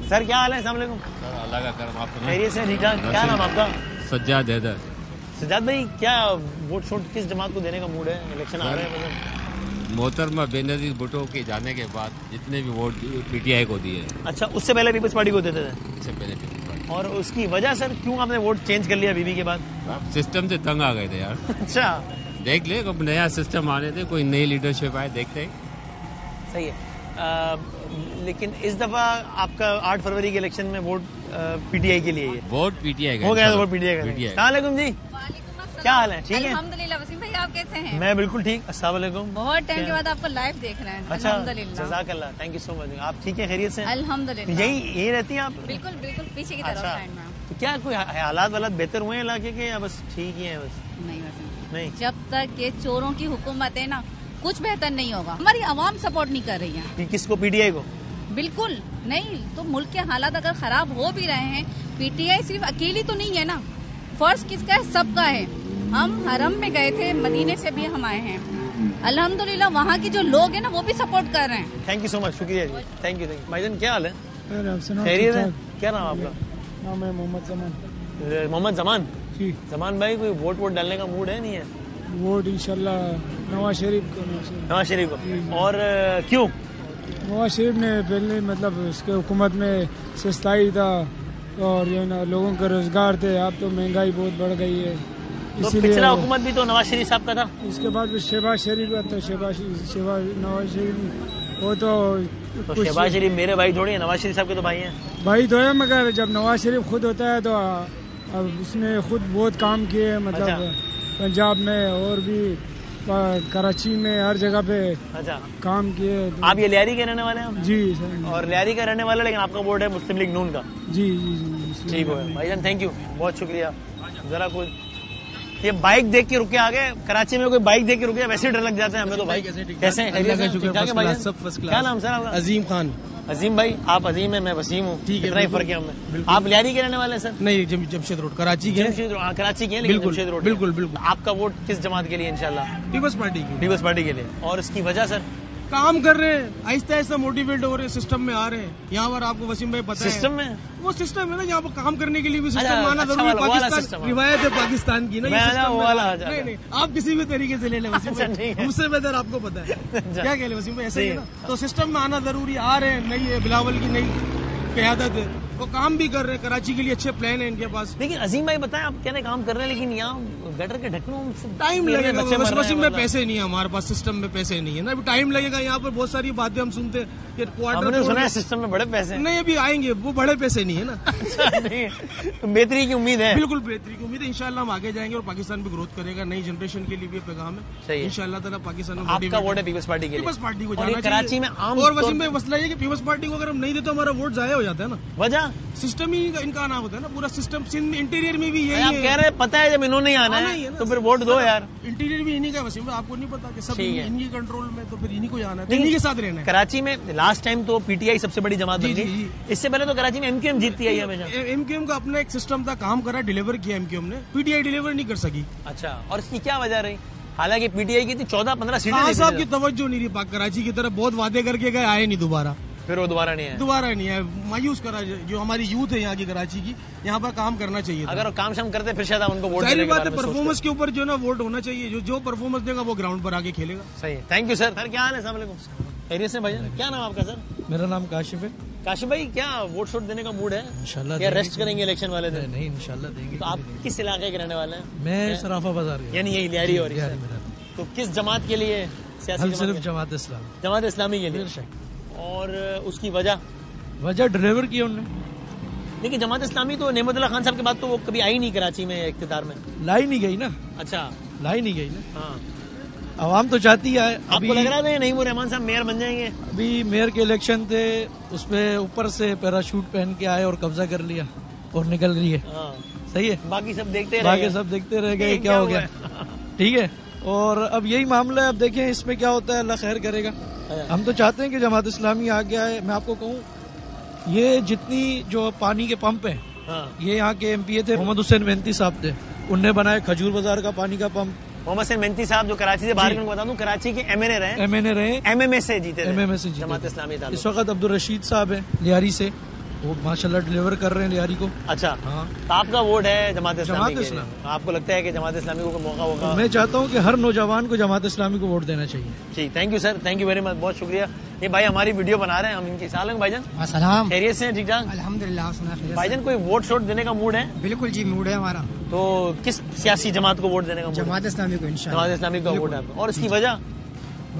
सर। क्या हाल है? अस्सलाम वालेकुम। अल्लाह का करम, आपको खैरियत से? ठीक ठाक। क्या नाम आपका? सज्जाद हैदर। सज्जाद भाई क्या वोट शोट किस जमात को देने का मूड है? इलेक्शन आ रहे हैं। मोहतरमा बेनजीर भुट्टो के जाने के बाद जितने भी वोट पीटीआई को दिए। अच्छा, उससे पहले पीपल्स पार्टी को देते थे? उससे पहले पीपल्स पार्टी। और उसकी वजह सर क्यों आपने वोट चेंज कर लिया बीबी के बाद? सिस्टम से तंग आ गए थे यार। अच्छा, देख ले, अब नया सिस्टम आने थे, कोई नई लीडरशिप आए, देखते हैं। सही है। लेकिन इस दफा आपका 8 फरवरी के इलेक्शन में वोट पीटीआई के लिए है। वोट पीटीआई का हो गया, वोट पीटीआई का। अस्सलाम वालेकुम जी, क्या हाल है? ठीक है अल्हम्दुलिल्लाह। वसीम भाई आप कैसे हैं? मैं बिल्कुल ठीक। अस्सलाम वालेकुम। बहुत टाइम के बाद आपको लाइव देख रहे हैं। अच्छा, अल्हम्दुलिल्लाह, जज़ाकल्लाह, थैंक यू सो मच। आप ठीक है, खैरियत से? अल्हम्दुलिल्लाह। यही रहती हैं आप? बिल्कुल बिल्कुल, पीछे की तरफ साइड में। तो क्या कोई हालात वालात बेहतर हुए हैं इलाके के या बस ठीक ही है? बस नहीं, जब तक ये चोरों की हुकूमत है ना, कुछ बेहतर नहीं होगा। हमारी आवाम सपोर्ट नहीं कर रही है। किसको? पीटीआई को? बिल्कुल नहीं। तो मुल्क के हालात अगर खराब हो भी रहे हैं, पीटीआई सिर्फ अकेली तो नहीं है ना, फर्ज किसका है? सबका है। हम हरम में गए थे, मदीने से भी हम आए हैं, अल्हम्दुलिल्लाह वहाँ के जो लोग हैं ना वो भी सपोर्ट कर रहे हैं। थैंक यू सो मच, शुक्रिया जी, थैंक यू। भाईजान क्या हाल है? खैरियत है? क्या नाम आपका? नाम है मोहम्मद जमान। मोहम्मद जमान जी। जमान भाई कोई वोट डालने का मूड है नहीं है? वोट इंशाल्लाह नवाज शरीफ को। नवाज शरीफ को? और क्यों? नवाज शरीफ ने पहले मतलब उसके हुकूमत में सस्ताई था और ये ना लोगों का रोजगार थे। अब तो महंगाई बहुत बढ़ गई है, तो पिछला हुकूमत भी तो नवाज शरीफ साहब का था। उसके बाद शहबाज शरीफ का था। नवाज शरीफ वो तो शहबाज शरीफ मेरे भाई थोड़ी है, नवाज शरीफ साहब के तो भाई हैं। भाई तो है, मगर जब नवाज शरीफ खुद होता है तो अब उसने खुद बहुत काम किए, मतलब पंजाब में और भी कराची में हर जगह पे काम किए। आप ये लियारी के रहने वाले हैं? जी और लियारी का रहने वाले, लेकिन आपका वोट है मुस्लिम लीग नून का? जी जी जी। ठीक है भाईजान, थैंक यू, बहुत शुक्रिया। जरा कुछ ये बाइक देख के रुके आ गए, कराची में कोई बाइक देख के रुके वैसे डर लग जाते हैं हमें तो भाई। कैसे हैं? क्या नाम सर आपका? अजीम खान। अजीम भाई, आप अजीम है, मैं वसीम हूँ, ठीक है, इतना ही फर्क है हमें। आप लियारी के रहने वाले हैं सर? नहीं, जमशेद रोड कराची के। कराची के हैं लेकिन जमशेद रोड। बिल्कुल बिल्कुल। आपका वोट किस जमात के लिए? इंशाल्लाह पीपल्स पार्टी की। पीपल्स पार्टी के लिए। और इसकी वजह सर? काम कर रहे हैं, आहिस्ता आहिस्ता मोटिवेट हो रहे हैं, सिस्टम में आ रहे हैं। यहाँ पर आपको वसीम भाई पता है सिस्टम में वो सिस्टम है ना, यहाँ पर काम करने के लिए भी सिस्टम में आना जरूरी है। पाकिस्तान रिवायत है पाकिस्तान की ना, नहीं आप किसी भी तरीके से ले लें वसीम भाई, मुझसे बेहतर आपको पता है। क्या कह ले वसीम भाई, ऐसे ही है ना, तो सिस्टम में आना जरूरी। आ रहे हैं, नई है बिलावल की नई क़यादत है, वो काम भी कर रहे हैं, कराची के लिए अच्छे प्लान है इनके पास। लेकिन अजीम भाई बताएं, आप कहने काम कर रहे हैं, लेकिन यहाँ गटर के ढक्कनों टाइम लगेगा, वॉशिंग में पैसे नहीं है हमारे पास, सिस्टम में पैसे नहीं है ना, अभी टाइम लगेगा। यहाँ पर बहुत सारी बातें हम सुनते हैं कि क्वार्टर सुना है सिस्टम में बड़े पैसे नहीं, अभी आएंगे, वो बड़े पैसे नहीं है ना। तो बेहतरी की उम्मीद है, बिल्कुल बेहतरी की उम्मीद है। इंशाल्लाह हम आगे जाएंगे और पाकिस्तान भी ग्रोथ करेगा, नई जनरेशन के लिए भी पैगाम है इंशाल्लाह ताला। पाकिस्तान में आपका वोट है पीपल्स पार्टी के लिए, पीपल्स पार्टी को जाना कराची में आम। और वसीम भाई मसला ये कि पीपल्स पार्टी को अगर हम नहीं देते तो हमारा वोट जाया हो जाता है ना, वजह सिस्टम ही इनका नाम होता है ना, पूरा सिस्टम सिंध इंटीरियर में भी यही आप कह रहे हैं, पता है जब इन्होंने आना है तो फिर वोट दो यार। इंटीरियर भी इन्हीं का वसीम, आपको नहीं पता कि सब इन्हीं कंट्रोल में, तो फिर इन्हीं को आना है, इन्हीं के साथ रहना है। कराची में लास्ट टाइम तो पीटीआई सबसे बड़ी जमात बन गई, इससे पहले तो कराची में एमक्यूएम जीतती है हमेशा। एमक्यूएम का अपना एक सिस्टम था, काम करा, डिलीवर किया एमक्यूएम ने, पीटीआई डिलीवर नहीं कर सकी। अच्छा, और इसकी क्या वजह रही? हालांकि पीटीआई की थी 14-15 सीटें, साहब की तवज्जो नहीं रही कराची की तरफ, बहुत वादे करके गए, आए नहीं दोबारा, फिर वो दोबारा नहीं है, मायूस करा। जो हमारी यूथ है यहाँ की कराची की, यहाँ पर काम करना चाहिए, अगर वो काम शाम करते फिर शायद उनको वोट सारी बात है, परफॉर्मेंस के ऊपर जो ना वोट होना चाहिए, जो परफॉर्मेंस देगा वो ग्राउंड पर आके खेलेगा। सही है, थैंक यू सर। सर क्या हाल है? अस्सलाम वालेकुम। खैरियत से भाई, क्या नाम आपका सर? मेरा नाम काशिफ है। काशिफ भाई, क्या वोट शोट देने का मूड है? इंशाल्लाह क्या रेस्ट करेंगे इलेक्शन वाले दिन? नहीं, इंशाल्लाह देंगे। तो आप किस इलाके के रहने वाले हैं? मैं सराफा बाजार, यानी यही लियारी हो रही है। तो किस जमात के लिए सियासी? सिर्फ जमात इस्लामी। जमात इस्लामी के लिए। और उसकी वजह डिलीवर की उन्होंने। लेकिन जमात इस्लामी तो नेमतुल्लाह खान साहब के बाद तो वो कभी आई नहीं कराची में इख्तियार में, लाई नहीं गई ना। अच्छा, लाई नहीं गई ना। हाँ, आवाम तो चाहती है। आपको लग रहा था नहीं वो रहमान साहब मेयर बन जाएंगे? अभी मेयर के इलेक्शन थे, उसमें ऊपर से पैराशूट पहन के आए और कब्जा कर लिया और निकल रही है। सही है, बाकी सब देखते रह गए क्या हो गया। ठीक है, और अब यही मामला है, अब देखें इसमें क्या होता है, अल्लाह खैर करेगा। हम तो चाहते हैं कि जमात इस्लामी आ गया है। मैं आपको कहूँ, ये जितनी जो पानी के पंप हैं, ये यहाँ के एमपीए थे, मोहम्मद हुसैन मेहनती साहब थे, उनने बनाए खजूर बाजार का पानी का पंप। मोहम्मद हुसैन मेहनती साहब जो कराची से बाहर, बता दूं कराची के एमएनए रहे, एमएमए से जीते जमात इस्लामी। इस वक्त अब्दुल रशीद साहब है लियारी से, वो माशाल्लाह डिलीवर कर रहे हैं लियारी को। अच्छा, हाँ। तो आपका वोट है जमात इस्लामी के लिए। आपको लगता है कि जमात इस्लामी को मौका होगा? मैं चाहता हूँ कि हर नौजवान को जमात इस्लामी को वोट देना चाहिए। ठीक, thank you sir, thank you very much, बहुत शुक्रिया। ये भाई हमारी वीडियो बना रहे हैं, हम इनकी साल भाईजान सलाम, खैरियत से? ठीक ठाक, अल्हम्दुलिल्लाह। भाईजान कोई वोट शोट देने का मूड है? बिल्कुल जी, मूड है हमारा। तो किस सियासी जमात को वोट देने का? जमात इस्लामी को इंशाल्लाह। जमात इस्लामी का वोट है। और इसकी वजह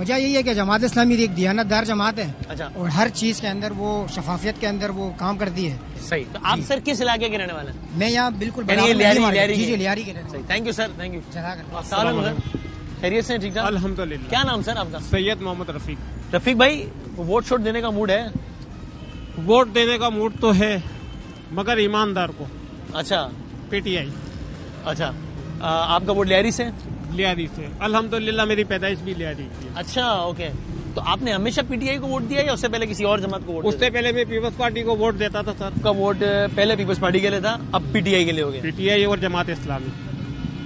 यही है कि जमात इस्लामी एक दियानतदार जमात है। अच्छा, और हर चीज के अंदर वो शफाफियत के अंदर वो काम करती है। सही। तो आप सर किस इलाके के रहने वाले हैं? मैं यहाँ बिल्कुल लियारी के। Thank you sir, thank you. खैरियत से? ठीक ठाक, अल्हम्दुलिल्लाह। क्या नाम सर आपका? सैयद मोहम्मद रफीक। रफीक भाई, वोट शोट देने का मूड है? वोट देने का मूड तो है, मगर ईमानदार को। अच्छा, पीटीआई। अच्छा, आपका वोट लियारी से? लियारी से, अल्हम्दुलिल्लाह, मेरी पैदाइश भी लियारी की। अच्छा, ओके। तो आपने हमेशा पीटीआई को वोट दिया या उससे पहले किसी और जमात को वोट? उससे पहले मैं पीपल्स पार्टी को वोट देता था सर। आपका वोट पहले पीपल्स पार्टी के लिए था, अब पीटीआई के लिए हो गया? पीटीआई और जमात इस्लामी।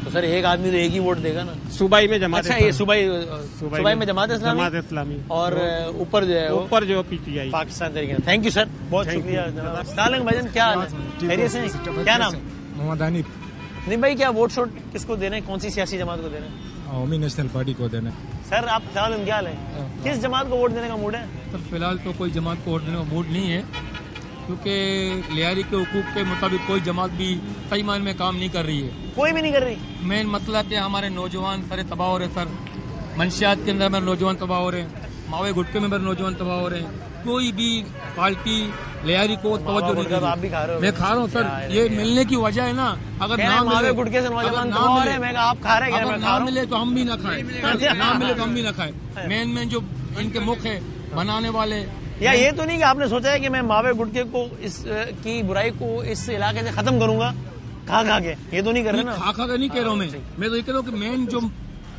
तो सर एक आदमी तो एक ही वोट देगा ना? सूबाई में जमात। अच्छा, ये सूबाई में जमात इस्लामी और ऊपर जो है ऊपर जो पीटीआई पाकिस्तान तरीके। थैंक यू सर, बहुत शुक्रिया। भाईजान क्या हाल है? खैरियत से? क्या नाम? मोहम्मद हनीफ। नहीं भाई, क्या वोट शोट किसको देना है, कौन सी सियासी जमात को देना है? कौमी नेशनल पार्टी को देना है। सर आप क्या हाल है, किस जमात को वोट देने का मूड है? सर फिलहाल तो कोई जमात को वोट देने का मूड नहीं है, क्योंकि लियारी के हुकूक के मुताबिक कोई जमात भी सही मायने में काम नहीं कर रही है। कोई भी नहीं कर रही? मेन मतलब है हमारे नौजवान सारे तबाह हो रहे सर, मंशियात के अंदर मेरे नौजवान तबाह हो रहे हैं, मावे गुटके में मेरे नौजवान तबाह हो रहे हैं। कोई भी पार्टी लियारी को तवज्जो नहीं दे रही। आप भी खा रहे हो? मैं खा रहा हूँ सर, ये मिलने की वजह है ना। अगर नाम मिले गुटके से नौजवान तबाह हो रहे हैं, मैं आप खा रहे हैं, अगर नाम मिले तो हम भी ना खाएं, नाम मिले तो हम भी ना खाएं। मेन जो इनके मुख है बनाने वाले, या ये तो नहीं कि आपने सोचा है कि मैं मावे गुटके को इस की बुराई को इस इलाके से खत्म करूंगा खा के? ये तो नहीं कर रहे ना? खा के नहीं कह रहा हूँ मैं तो ये कह रहा हूँ कि मेन जो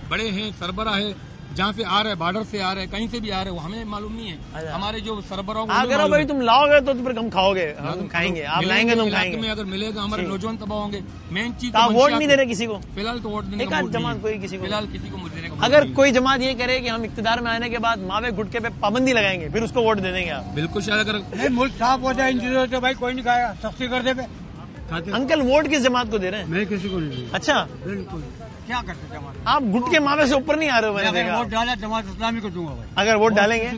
बड़े हैं, सरबराह है, जहाँ से आ रहे हैं, बॉर्डर से आ रहे हैं, कहीं से भी आ रहे हैं, वो हमें मालूम नहीं है। हमारे जो सरबराह अगर भाई तुम लाओगे तो फिर हम खाओगे, हम खाएंगे, आप लाएंगे तो हम खाएंगे। में अगर मिलेगा हमारे नौजवान तबाह होंगे। मेन चीज आप वोट नहीं दे रहे किसी को? फिलहाल तो वोट देने का जमात कोई किसी को फिलहाल किसी को देने का। अगर कोई जमात ये करे कि हम इख्तिदार में आने के बाद मावे गुटके पे पाबंदी लगाएंगे, फिर उसको वोट दे देंगे आप? बिल्कुल शायद। अगर मुल्क साफ हो जाए इन चीजों से, भाई कोई नहीं खाएगा, सख्ती कर दे। अंकल वोट किस जमात को दे रहे हैं? मैं किसी को नहीं। अच्छा, बिल्कुल। क्या करते जमात? आप गुटके मावे से ऊपर नहीं आ रहे हो? मैंने देखा वोट डाला जमात इस्लामी को दूंगा भाई। अगर वोट डालेंगे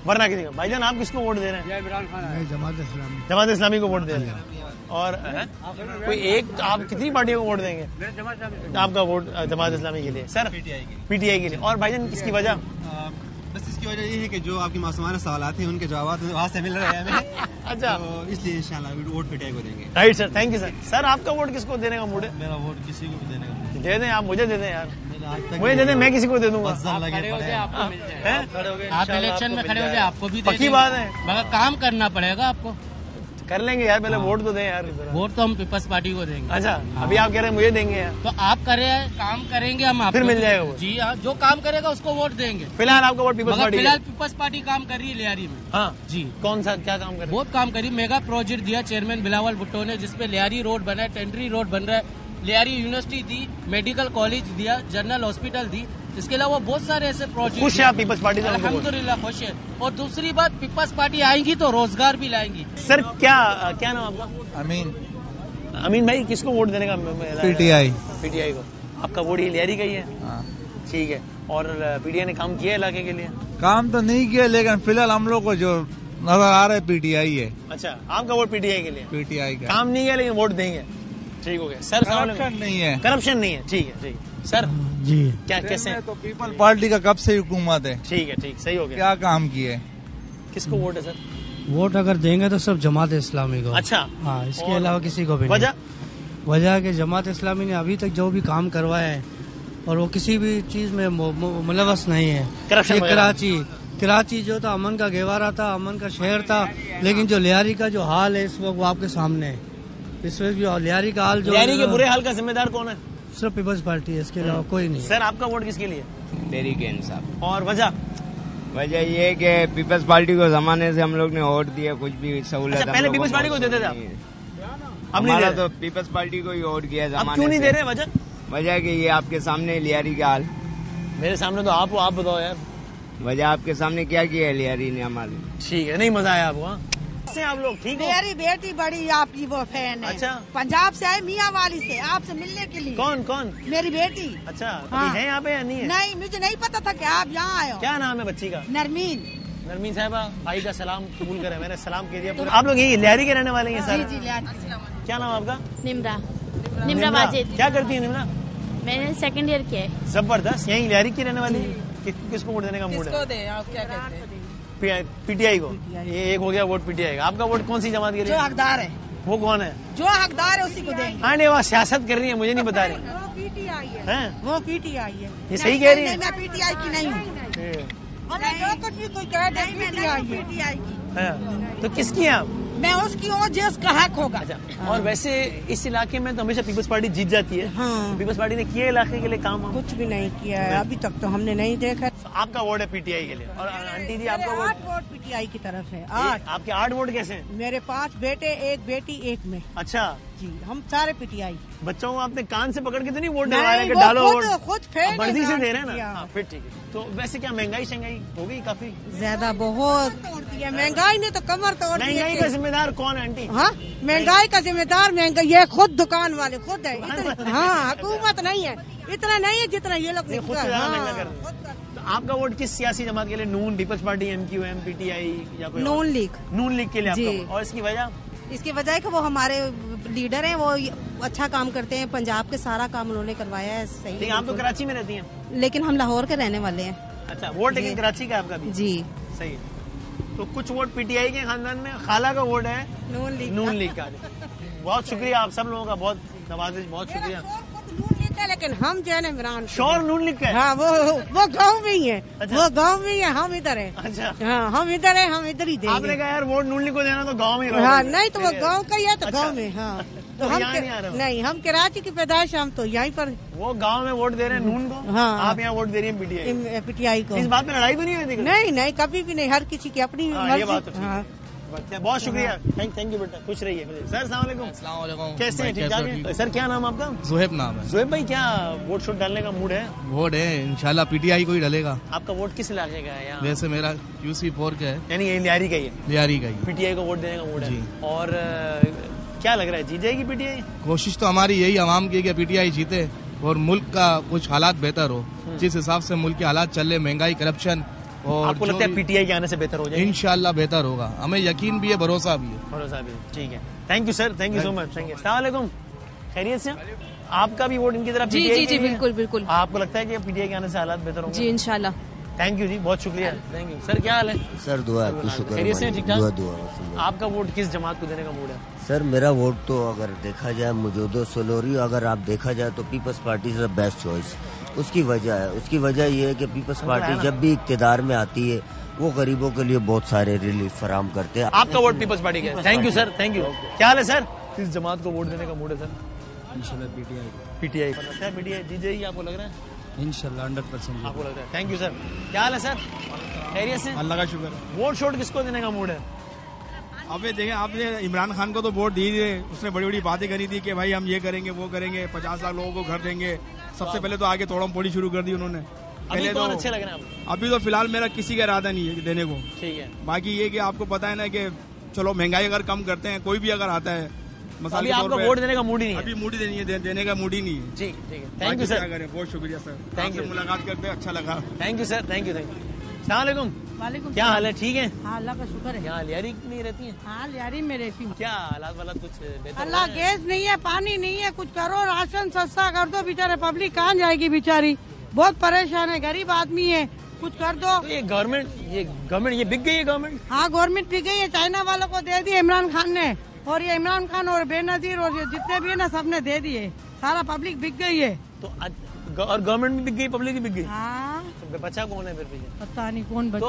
वरना किसी को। भाईजान आप किसको वोट दे रहे हैं? इमरान खान। जमात इस्लामी को वोट दे रहे हैं। और कोई एक, आप कितनी पार्टियों को वोट देंगे? आपका वोट जमात इस्लामी के लिए सर? पीटीआई के लिए। और भाईजान किसकी वजह? बस इसकी वजह ये है कि जो आपकी मासूमाना सवाल हैं उनके जवाब वहाँ से मिल रहे हैं हमें। अच्छा, तो इसलिए इंशाल्लाह वोट पीटीआई को देंगे। Right sir, thank you sir. Sir आपका वोट किसको देने का मूड है? मेरा वोट किसी को भी देने का। दे दें, आप मुझे दे दें यार, मुझे दे दें, मैं किसी को दे दूंगा। आप इलेक्शन में खड़े हो जाए, आपको भी पक्की बात है, मगर काम करना पड़ेगा आपको। कर लेंगे यार, पहले वोट तो दें यार। वोट तो हम पीपल्स पार्टी को देंगे। अच्छा, अभी आप कह रहे हैं मुझे देंगे यार? तो आप करे काम करेंगे, हम फिर मिल जाएगा वो। जी हाँ, जो काम करेगा उसको वोट देंगे। फिलहाल आपका वोट पीपल्स पार्टी? फिलहाल पीपल्स पार्टी काम कर रही है लियारी में। हाँ जी। कौन सा, क्या काम कर रही है? बहुत काम करी। मेगा प्रोजेक्ट दिया चेयरमैन बिलावल भुट्टो ने, जिसपे लियारी रोड बना है, टेंडरी रोड बन रहा है, लियारी यूनिवर्सिटी दी, मेडिकल कॉलेज दिया, जनरल हॉस्पिटल दी। इसके अलावा बहुत सारे ऐसे प्रोजेक्ट। खुश है आप पीपल्स पार्टी से? अल्हम्दुलिल्लाह खुश है। और दूसरी बात, पीपल्स पार्टी आएगी तो रोजगार भी लाएंगी। सर क्या नाम आपका? अमीन। अमीन भाई, किसको वोट देने का? पीटीआई। पीटीआई को। आपका वोट ये लियारी का ही है? ठीक है। और पीटीआई ने काम किया इलाके के लिए? काम तो नहीं किया, लेकिन फिलहाल हम लोग को जो नजर आ रहा है पीटीआई है। अच्छा, आपका वोट पीटीआई के लिए? पीटीआई का काम नहीं किया लेकिन वोट देंगे। ठीक हो गया सर। करप्शन नहीं है। करप्शन नहीं है, ठीक है, ठीक है सर। जी। क्या कैसे? तो पीपल पार्टी का कब से हुकूमत है। ठीक है, ठीक, सही हो गया। क्या काम किए? किसको वोट है सर? वोट अगर देंगे तो सब जमात इस्लामी को। अच्छा। हाँ, इसके अलावा किसी को भी वजह? वजह कि जमात इस्लामी ने अभी तक जो भी काम करवाया है और वो किसी भी चीज में मुलवस नहीं है। कराची जो था अमन का गहवारा था, अमन का शहर था, लेकिन जो लियारी का जो हाल है इस वक्त वो आपके सामने है। इस वक्त जो लियारी का हाल, जो लियारी के बुरे हाल का जिम्मेदार कौन है? सिर्फ पीपल्स पार्टी है, इसके अलावा कोई नहीं। सर आपका वोट किसके लिए? तहरीक इंसाफ। और वजह? वजह ये कि पीपल्स पार्टी को जमाने से हम लोग ने वोट दिया, कुछ भी सहूलत। अच्छा, पहले पीपल्स पार्टी को देते थे आप? अब नहीं दे रहे? तो पीपल्स पार्टी को ही वोट किया जमाने। अब क्यों नहीं दे रहे? वजह? वजह कि ये आपके सामने लियारी का हाल। मेरे सामने तो आप हो, आप बताओ यार। वजह आपके सामने क्या किया है लियारी ने हमारे? ठीक है, नहीं मजा आया आपको? आप लोग ठीक हो? मेरी बेटी बड़ी आपकी वो फैन है। अच्छा। पंजाब से आई, मियाँ वाली से, आपसे मिलने के लिए। कौन? मेरी बेटी। अच्छा, हाँ। है यहाँ पे या नहीं है? नहीं, मुझे नहीं पता था कि आप यहाँ आए हो। क्या नाम है बच्ची का? नरमीन साहबा, भाई का सलाम कबूल करें, मैंने सलाम कह दिया। आप लोग यही लियारी के रहने वाले हैं सर? जी, क्या नाम आपका? निम्रा वाजिद। क्या करती है निम्रा? मैंने सेकंड ईयर किया है। जबरदस्त। यही लियारी की रहने वाली है? किसको वोट देने का मूड है? आप क्या कहते हैं? पीटीआई को। ये एक हो गया वोट पीटीआई का। आपका वोट कौन सी जमात के लिए? जो हकदार है। वो कौन है? जो हकदार है उसी को देंगे। हाँ नहीं, वो सियासत कर रही है, मुझे नहीं बता रही। वो पीटीआई है। वो पीटीआई है। ये सही कह रही है? मैं पीटीआई की नहीं हूँ। जो कुछ भी कोई कह दे पीटीआई की। तो किसकी है आप? मैं उसकी हूँ जिसका हक होगा। अच्छा। और वैसे इस इलाके में तो हमेशा पीपल्स पार्टी जीत जाती है। हाँ। पीपल्स पार्टी ने किया इलाके के लिए काम? कुछ भी नहीं किया है अभी तक, तो हमने नहीं देखा। आपका वोट है पीटीआई के लिए? और आंटी जी आपका वोट? 8 वोट पीटीआई की तरफ है। 8। आपके 8 वोट कैसे हैं? मेरे 5 बेटे, 1 बेटी, 1 में। अच्छा जी, हम सारे पीटीआई। बच्चों को आपने कान से पकड़ के तो नहीं वोट दिलवा रहे हैं? डालो वोट। खुद मर्जी से दे रहे हैं ना? फिर ठीक है। तो वैसे क्या महंगाई हो गई काफी ज्यादा? बहुत महंगाई ने तो कमर तोड़ दी। महंगाई का जिम्मेदार कौन है आंटी? हाँ, महंगाई का जिम्मेदार महंगाई ये खुद दुकान वाले खुद है। हाँ, हुकूमत नहीं है, इतना नहीं है जितना ये लोग खुद से ज्यादा महंगा कर रहे हैं। तो आपका वोट किस सियासी जमात के लिए? नून, पीपल्स पार्टी, MQM, पीटीआई या कोई? नून लीग। नून लीग के लिए आपका? और इसकी वजह? इसकी वजह है कि वो हमारे लीडर हैं, वो अच्छा काम करते हैं। पंजाब के सारा काम उन्होंने करवाया है। सही। आप तो कराची में रहती हैं? लेकिन हम लाहौर के रहने वाले हैं। अच्छा, वोट लेकिन कराची का आपका भी? जी सही है। तो कुछ वोट पीटीआई के खानदान में, खाला का वोट है नून लीग का। बहुत शुक्रिया आप सब लोगों का, बहुत नवाजिश, बहुत शुक्रिया। लेकिन हम जो है ना इमरान शोर नून लिख के। हाँ, वो गाँव में ही है। अच्छा। वो गाँव में ही है, हम इधर है। अच्छा। हाँ, हम इधर है, हम इधर ही देंगे। आपने कहा यार वोट नून लीग को देना तो गाँव में। हाँ, नहीं तो वो गाँव का ही है तो गाँव में। हाँ, तो हम नहीं, हम कराची की पैदाइश, हम तो यहीं पर। वो गांव में वोट दे रहे हैं नून को। हाँ। आप यहाँ वोट दे रही हैं पीटीआई को। इस बात में लड़ाई तो नहीं हुई? नहीं, कभी भी नहीं, हर किसी की अपनी मर्जी। हाँ, बहुत शुक्रिया। थैंक यू बेटा, खुश रहिए। सर अस्सलाम वालेकुम। कैसे हैं? ठीक ठाक है सर? क्या नाम आपका? जोहेब नाम है। जोहेब भाई, क्या वोट शोट डालने का मूड है? वोट है, इंशाल्लाह पीटीआई को ही डालेगा। आपका वोट किस इलाके का है? वैसे मेरा QC4 का है। यानी ये लियारी का ही है? लियारी का ही। पीटीआई को वोट देने का मूड है। और क्या लग रहा है, जीत जाएगी पीटीआई? कोशिश तो हमारी यही आवाम की कि पीटीआई जीते और मुल्क का कुछ हालात बेहतर हो। जिस हिसाब से मुल्क के हालात चल रहे, महंगाई, करप्शन, और आपको लगता है पीटीआई के आने से बेहतर हो जाएगा? इंशाल्लाह बेहतर होगा, हमें यकीन भी है, भरोसा भी है। भरोसा भी, ठीक है। Thank you sir, thank you so much, thank you. अस्सलाम वालेकुम, खैरियत से? आपका भी वोट इनकी तरफ? जी जी जी, बिल्कुल बिल्कुल। आपको लगता है कि पीटीआई के आने से हालात बेहतर होंगे? जी इंशाल्लाह। थैंक यू जी, बहुत शुक्रिया, थैंक यू। सर क्या हाल है? सर दुआ आपकी, शुक्र, खैरियत से? ठीक ठाक। दुआ। आपका वोट किस जमात को देने का मूड है? सर मेरा वोट तो अगर देखा जाए मौजूदा सोलोरी, अगर आप देखा जाए तो Peoples Party is the best choice. उसकी वजह ये है कि पीपल्स पार्टी जब भी इक्तिदार में आती है वो गरीबों के लिए बहुत सारे रिलीफ फराम करते हैं। आपका वोट पीपल्स पार्टी का है? Thank you sir, thank you. क्या हाल है सर? किस जमात को वोट देने का मूड है सर? इंशाल्लाह पीटीआई। पीटीआई लगता है? पीटीआई जीत जाएगी आपको लग रहा है? इंशाल्लाह 100% आपको लगता है? Thank you sir. क्या हाल है सर? खैरियत से? अल्लाह का शुक्र। वोट शोट किसको देने का मूड है? अबे देखें, आपने इमरान खान को तो वोट दी थी, उसने बड़ी बड़ी बातें करी थी कि भाई हम ये करेंगे वो करेंगे, 50 लाख लोगों को घर देंगे। सबसे पहले तो आगे तोड़म पोड़ी शुरू कर दी उन्होंने। अभी कौन अच्छे लग रहे हैं आपको? अभी तो फिलहाल मेरा किसी का इरादा नहीं है देने को। ठीक है। बाकी ये कि आपको पता है ना कि चलो महंगाई अगर कम करते हैं, कोई भी अगर आता है अभी आपका वोट देने का मूड ही नहीं है? अभी मूड ही नहीं है, देने का मूड ही नहीं है। जी ठीक है, थैंक यू सर। बहुत शुक्रिया सर, थैंक यू, मुलाकात करते हैं, अच्छा लगा। Thank you sir, thank you, thank you. अस्सलाम वालेकुम, क्या हाल है? ठीक है, हाँ अल्लाह का शुक्र है। यहाँ लियारी में रहती है? हाँ लियारी में रहती हूँ। क्या हालात वाला कुछ बेहतर? अल्लाह गैस नहीं है, पानी नहीं है, कुछ करो, राशन सस्ता कर दो। बेचारे पब्लिक कहाँ जाएगी बेचारी, बहुत परेशान है, गरीब आदमी है, कुछ कर दो। तो ये गवर्नमेंट ये बिक गई है गवर्नमेंट? हाँ गवर्नमेंट बिक गई है, चाइना वालों को दे दी इमरान खान ने, और ये इमरान खान और बेनजीर और ये जितने भी है ना सबने दे दिए, सारा पब्लिक बिक गई है। तो और गवर्नमेंट भी बिक गई, पब्लिक भी बिक गई। हाँ तो बचा कौन है फिर पीछे? पता नहीं कौन बचा। तो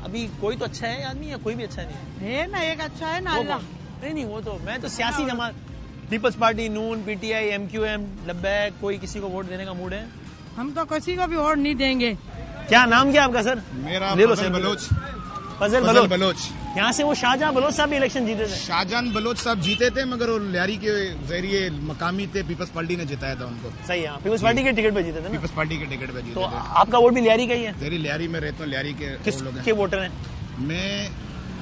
अभी कोई तो अच्छा है आदमी या कोई भी अच्छा नहीं है ना? एक अच्छा है ना अल्लाह। नहीं वो तो मैं तो सियासी जमात, पीपल्स पार्टी, नून, पीटीआई, एमक्यूएम, लब्बैक, कोई किसी को वोट देने का मूड है? हम तो किसी को भी वोट नहीं देंगे। क्या नाम क्या आपका सर? मेरा फजल बलोच। यहाँ से वो शाहजहां बलोच साहब भी इलेक्शन जीते थे? शाहजहां बलोच साहब जीते थे, मगर वो लियारी के जरिए मकामी थे, पीपल्स पार्टी ने जिताया था उनको। सही है, पीपल्स पार्टी के टिकट पे जीते थे ना? पीपल्स पार्टी के टिकट पे जीते तो थे। आपका वोट भी लियारी का ही है? लियारी में रहता हूँ, लियारी के किसके वोटर हैं? मैं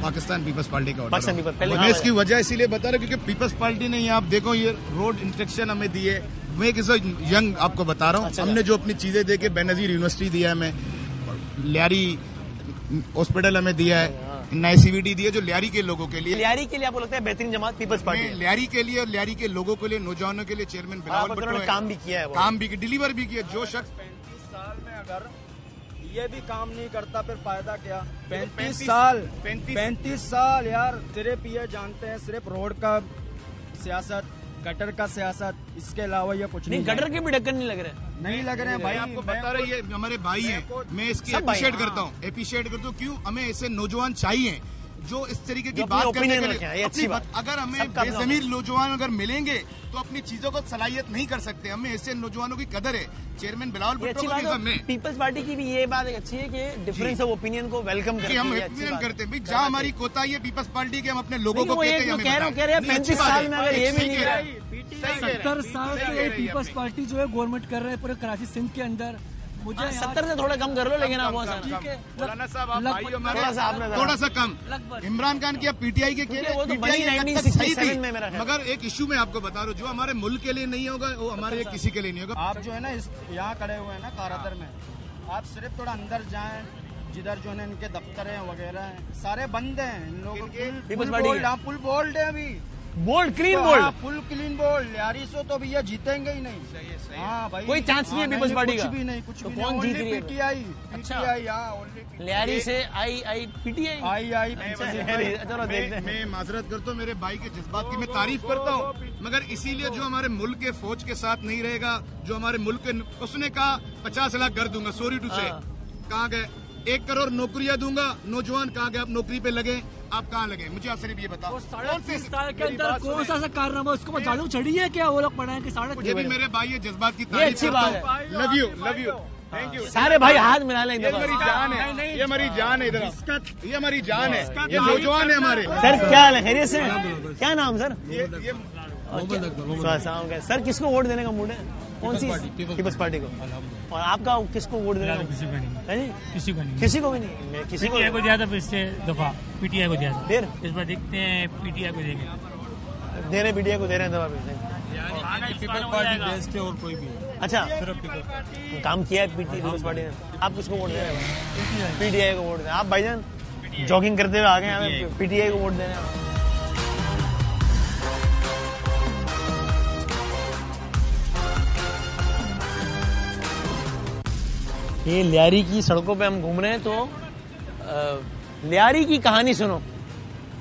पाकिस्तान पीपल्स पार्टी का पाकिस्तान पीपल्स। पहले मैं इसकी वजह इसीलिए बता रहा हूँ क्योंकि पीपल्स पार्टी ने आप देखो ये रोड इंस्ट्रक्शन हमें दिए। मैं किसी यंग आपको बता रहा हूँ, हमने जो अपनी चीजें दे के बेनजीर यूनिवर्सिटी दिया है, हमें लियारी हॉस्पिटल हमें दिया है, ICVT दी है जो लियारी के लोगों के लिए। लियारी के लिए आपको लगता है बेहतरीन जमात पीपल्स पार्टी? लियारी के लिए और लियारी के लोगों के लिए, नौजवानों के लिए चेयरमैन बिलावल भुट्टो है, काम भी किया है, काम भी डिलीवर भी किया। जो शख्स 35 साल में अगर ये भी काम नहीं करता फिर फायदा क्या? 35 साल यार, सिर्फ ये जानते हैं सिर्फ रोड का सियासत, गटर का सियासत, इसके अलावा ये कुछ नहीं। गटर के भी ढक्कन नहीं लग रहे? नहीं लग रहे हैं भाई, आपको बता रहे ये हमारे भाई हैं, मैं इसकी अप्रिशिएट करता हूँ। क्यों हमें ऐसे नौजवान चाहिए जो इस तरीके की बात करने के लिए अच्छी बात। अगर हमें बेज़मीर नौजवान अगर मिलेंगे तो अपनी चीजों को सलाहियत नहीं कर सकते, हमें ऐसे नौजवानों की कदर है। चेयरमैन बिलावल भुट्टो को पीपल्स पार्टी की भी ये बात अच्छी है कि डिफरेंस ऑफ ओपिनियन को वेलकम करते हैं। हम ओपिनियन करते हैं, जहाँ हमारी कोताही है पीपल्स पार्टी के, हम अपने लोगों को कहते हैं 35 साल में अगर ये भी नहीं रहा, 70 साल से पीपल्स पार्टी जो है गवर्नमेंट कर रहे हैं पूरे कराची सिंध के अंदर। मुझे 70 से थोड़ा कम कर लो, लेकिन आप मौलाना साहब थोड़ा सा कम। इमरान खान की पीटीआई के मगर एक इशू में आपको बता रहा हूँ, जो हमारे मुल्क के लिए नहीं होगा वो हमारे किसी के लिए नहीं होगा। आप जो है ना यहाँ खड़े हुए हैं ना कारादर में, आप सिर्फ थोड़ा अंदर जाएं, जिधर जो है इनके दफ्तर हैं वगैरह हैं सारे बंद हैं। इन लोगों के फुल बोल्ड है, अभी bowled clean bowled, full clean bowled. Lyari से तो भैया जीतेंगे ही नहीं। हाँ भाई, कोई चांस नहीं है पीपल्स पार्टी का? कुछ भी नहीं, कुछ भी नहीं। कौन जीत रही है? पीटीआई। लियारी से आई पीटीआई। चलो देखते हैं। मैं माजरत करता हूँ, मेरे भाई के जज्बात की मैं तारीफ करता हूँ, मगर इसीलिए जो हमारे मुल्क के फौज के साथ नहीं रहेगा, जो हमारे मुल्क के, उसने कहा 50 लाख कर दूंगा, सॉरी टू से, कहाँ गए? 1 करोड़ नौकरियां दूंगा, नौजवान कहाँ गए? आप नौकरी पे लगे, आप कहाँ लगे? मुझे आप सिर्फ ये बताओ, 30 साल के अंदर कौन सा कारनामा उसको जादू चढ़ी है क्या? वो लोग पढ़े हैं कि 3.5? ये भी मेरे भाई ये जज्बात की तारीफ अच्छी बात है। Love you thank you. सारे भाई हाथ मिला लेंगे। ये हमारी जान है, ये हमारी जान है, इधर ये हमारी जान है, ये नौजवान है हमारे। सर क्या हाल है, खैरियत से? क्या नाम सर? सर किसको वोट देने का मूड है? कौन सी? पीपल्स पार्टी को। और आपका किसको वोट देना? किसी को नहीं, किसी को नहीं, किसी को भी नहीं। मैं किसी को दिया था, पिछले दफा पीटीआई को दिया था, फिर इस बार देखते हैं पीटीआई को देंगे। दे रहे, पीटीआई को दे रहे हैं दफा। पीपल्स पार्टी बेस्ट है और कोई भी अच्छा, काम किया है पीपल्स पार्टी ने। आप किसको वोट दे रहे हैं? पीटीआई को वोट दे। आप भाईजान जॉगिंग करते हुए आ गए हैं, पीटीआई को वोट दे रहे हैं। ये लियारी की सड़कों पे हम घूम रहे हैं, तो लियारी की कहानी सुनो।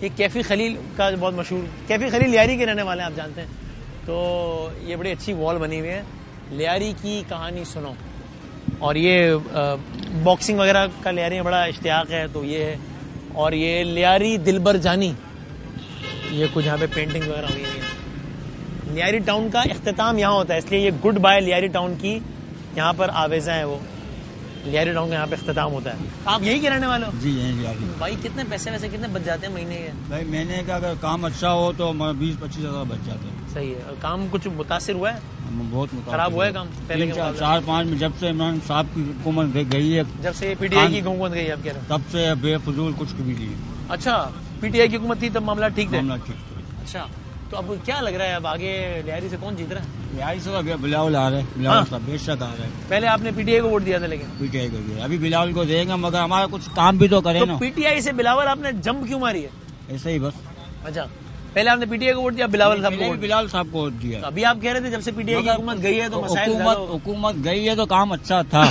ये कैफी खलील का बहुत मशहूर, कैफी खलील लियारी के रहने वाले हैं, आप जानते हैं। तो ये बड़ी अच्छी वॉल बनी हुई है, लियारी की कहानी सुनो। और ये बॉक्सिंग वगैरह का लियारी में बड़ा इश्तियाक है, तो ये है। और ये लियारी दिलबर जानी, ये कुछ यहाँ पे पेंटिंग वगैरह हुई है। लियारी टाउन का इख्तिताम यहाँ होता है, इसलिए ये गुड बाय लियारी टाउन की यहाँ पर आवेजा है। वो लियारी टाउन का यहाँ पे इख्तिताम होता है। आप यही के रहने वाले हो? जी यही लियारी। भाई कितने पैसे वैसे कितने बच जाते हैं महीने के? भाई महीने का अगर काम अच्छा हो तो 20-25 हज़ार बच जाते हैं। सही है। काम कुछ मुतासिर हुआ है? बहुत खराब हुआ है काम पहले के? 4-5 में जब से इमरान साहब की हुकूमत गई है, जब से पीटीआई की हुकूमत गई है, आप कह रहे हैं? तब से बेफजूल कुछ भी नहीं। अच्छा, पीटीआई की हुकूमत थी तब मामला ठीक थे? मामला ठीक थे। अच्छा, तो अब क्या लग रहा है, अब आगे लियारी से कौन जीत रहा है? लियारी से बिलावल आ रहे हैं, बिलावल साहब बेशक आ रहे हैं। पहले आपने पीटीआई को वोट दिया था, लेकिन पीटीआई को दिया, अभी बिलावल को देंगे, मगर हमारा कुछ काम भी तो करे ना। पीटीआई से बिलावल आपने जंप क्यों मारी है? ऐसे ही बस। अच्छा, पहले आपने पीटीआई को वोट दिया, बिलावल साहब को? बिलावल साहब को वोट दिया। अभी आप कह रहे थे जब से पीटीआई की हुकूमत गई है तो हुकूमत गई है तो काम अच्छा था।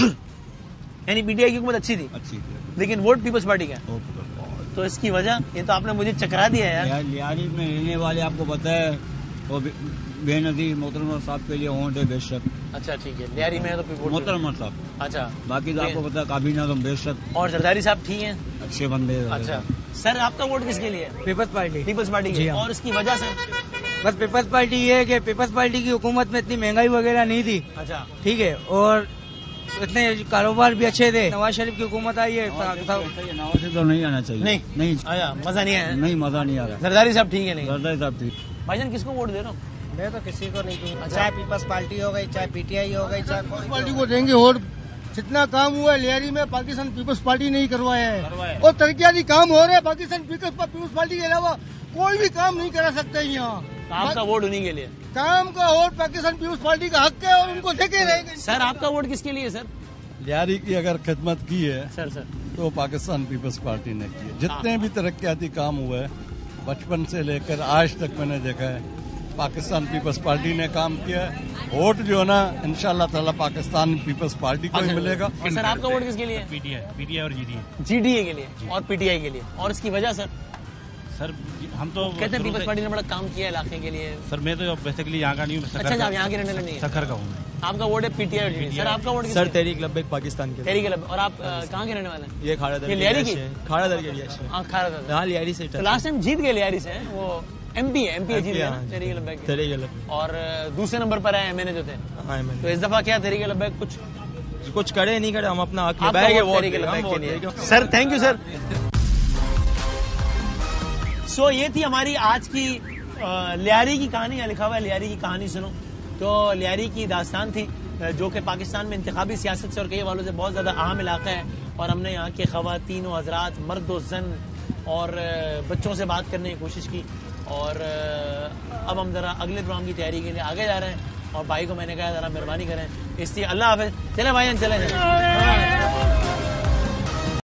यानी पीटीआई की हुकूमत अच्छी थी? अच्छी थी, लेकिन वोट पीपल्स पार्टी का। तो इसकी वजह, ये तो आपने मुझे चकरा दिया यार। लियारी में रहने वाले आपको पता है, वो बेनजीर मोहतरमा साहब के लिए वोट है बेशक। अच्छा ठीक है, लियारी में तो मोहतरमा साहब। अच्छा, बाकी तो आपको पता है काबीना तो बेशक। और जरदारी साहब ठीक हैं, अच्छे बंदे। अच्छा सर, आपका वोट किसके लिए? Peoples party. पीपल्स पार्टी की। और इसकी वजह सर? बस पीपल्स पार्टी ये है कि पीपल्स पार्टी की हुकूमत में इतनी महंगाई वगैरह नहीं थी। अच्छा ठीक है, और इतने कारोबार भी अच्छे थे। नवाज शरीफ की हुकूमत आई है, नवाज शरीफ तो नहीं आना चाहिए। नहीं आया, मजा नहीं आया। नहीं, मजा नहीं आ रहा। जरदारी साहब ठीक है? नहीं, जरदारी साहब ठीक। भाईजान किसको वोट दे रहा हूँ? मैं तो किसी को नहीं दूंगा, अच्छा। चाहे पीपल्स पार्टी हो गई, चाहे पीटीआई हो गई, चाहे पीपल्स पार्टी को देंगे वोट। जितना काम हुआ है लियारी में पाकिस्तान पीपल्स पार्टी नहीं करवाया है, और तरक्याती काम हो रहे हैं पाकिस्तान पीपल्स पार्टी के अलावा कोई भी काम नहीं करा सकते यहाँ। आपका वोट उन्हीं के लिए? काम का वोट पाकिस्तान पीपल्स पार्टी का हक है और उनको देके रहेंगे। सर आपका वोट किसके लिए सर? लियारी की अगर खिदमत की है सर तो पाकिस्तान पीपल्स पार्टी ने की है। जितने भी तरक्याती काम हुए हैं बचपन से लेकर आज तक मैंने देखा है, पाकिस्तान पीपल्स पार्टी ने काम किया है। वोट जो है ना इंशाल्लाह ताला पाकिस्तान पीपल्स पार्टी को ही मिलेगा। सर आपका वोट किसके लिए? पीटीआई और जीडीए। जीडीए के लिए और पीटीआई के लिए। और इसकी वजह सर? सर हम तो कहते हैं पीपल्स पार्टी ने बड़ा काम किया इलाके के लिए। सर मैं तो बेसिकली यहाँ का नहीं हूँ। अच्छा, आप यहाँ के रहने नहीं है? सखर का हूँ। आपका वोट है पीटीआई और जीडीए। सर आपका वोट? सर तहरीक लब्बैक पाकिस्तान के। तहरीक लब्बैक। और आप कहाँ के रहने वाले हैं? ये खाड़ा दर। लियारी की? खाड़ा दर के लिए। हाँ खाड़ा दर। हाँ लियारी से। तो लास्ट टाइम जीत गए लियारी से, वो एमपी है जीत गया तहरीक लब्बैक। और दूसरे नंबर पर आए एमएनए जो थे। तो इस दफा क्या तहरीक लब्बैक कुछ करे नहीं करे, हम अपना हक निभाएंगे वोट के लिए। Sir thank you sir. So ये थी हमारी आज की लियारी की कहानी। यहाँ लिखा हुआ है लियारी की कहानी सुनो। तो लियारी की दास्तान थी जो कि पाकिस्तान में इंतखाबी सियासत से और कई वालों से बहुत ज़्यादा अहम इलाका है। और हमने यहाँ के ख़वातीन व हज़रात, मर्द व जन और बच्चों से बात करने की कोशिश की। और अब हम ज़रा अगले प्रोग्राम की तैयारी के लिए आगे जा रहे हैं। और भाई को मैंने कहा ज़रा मेहरबानी करें, इसलिए अल्लाह हाफ़िज़। चले भाई चले।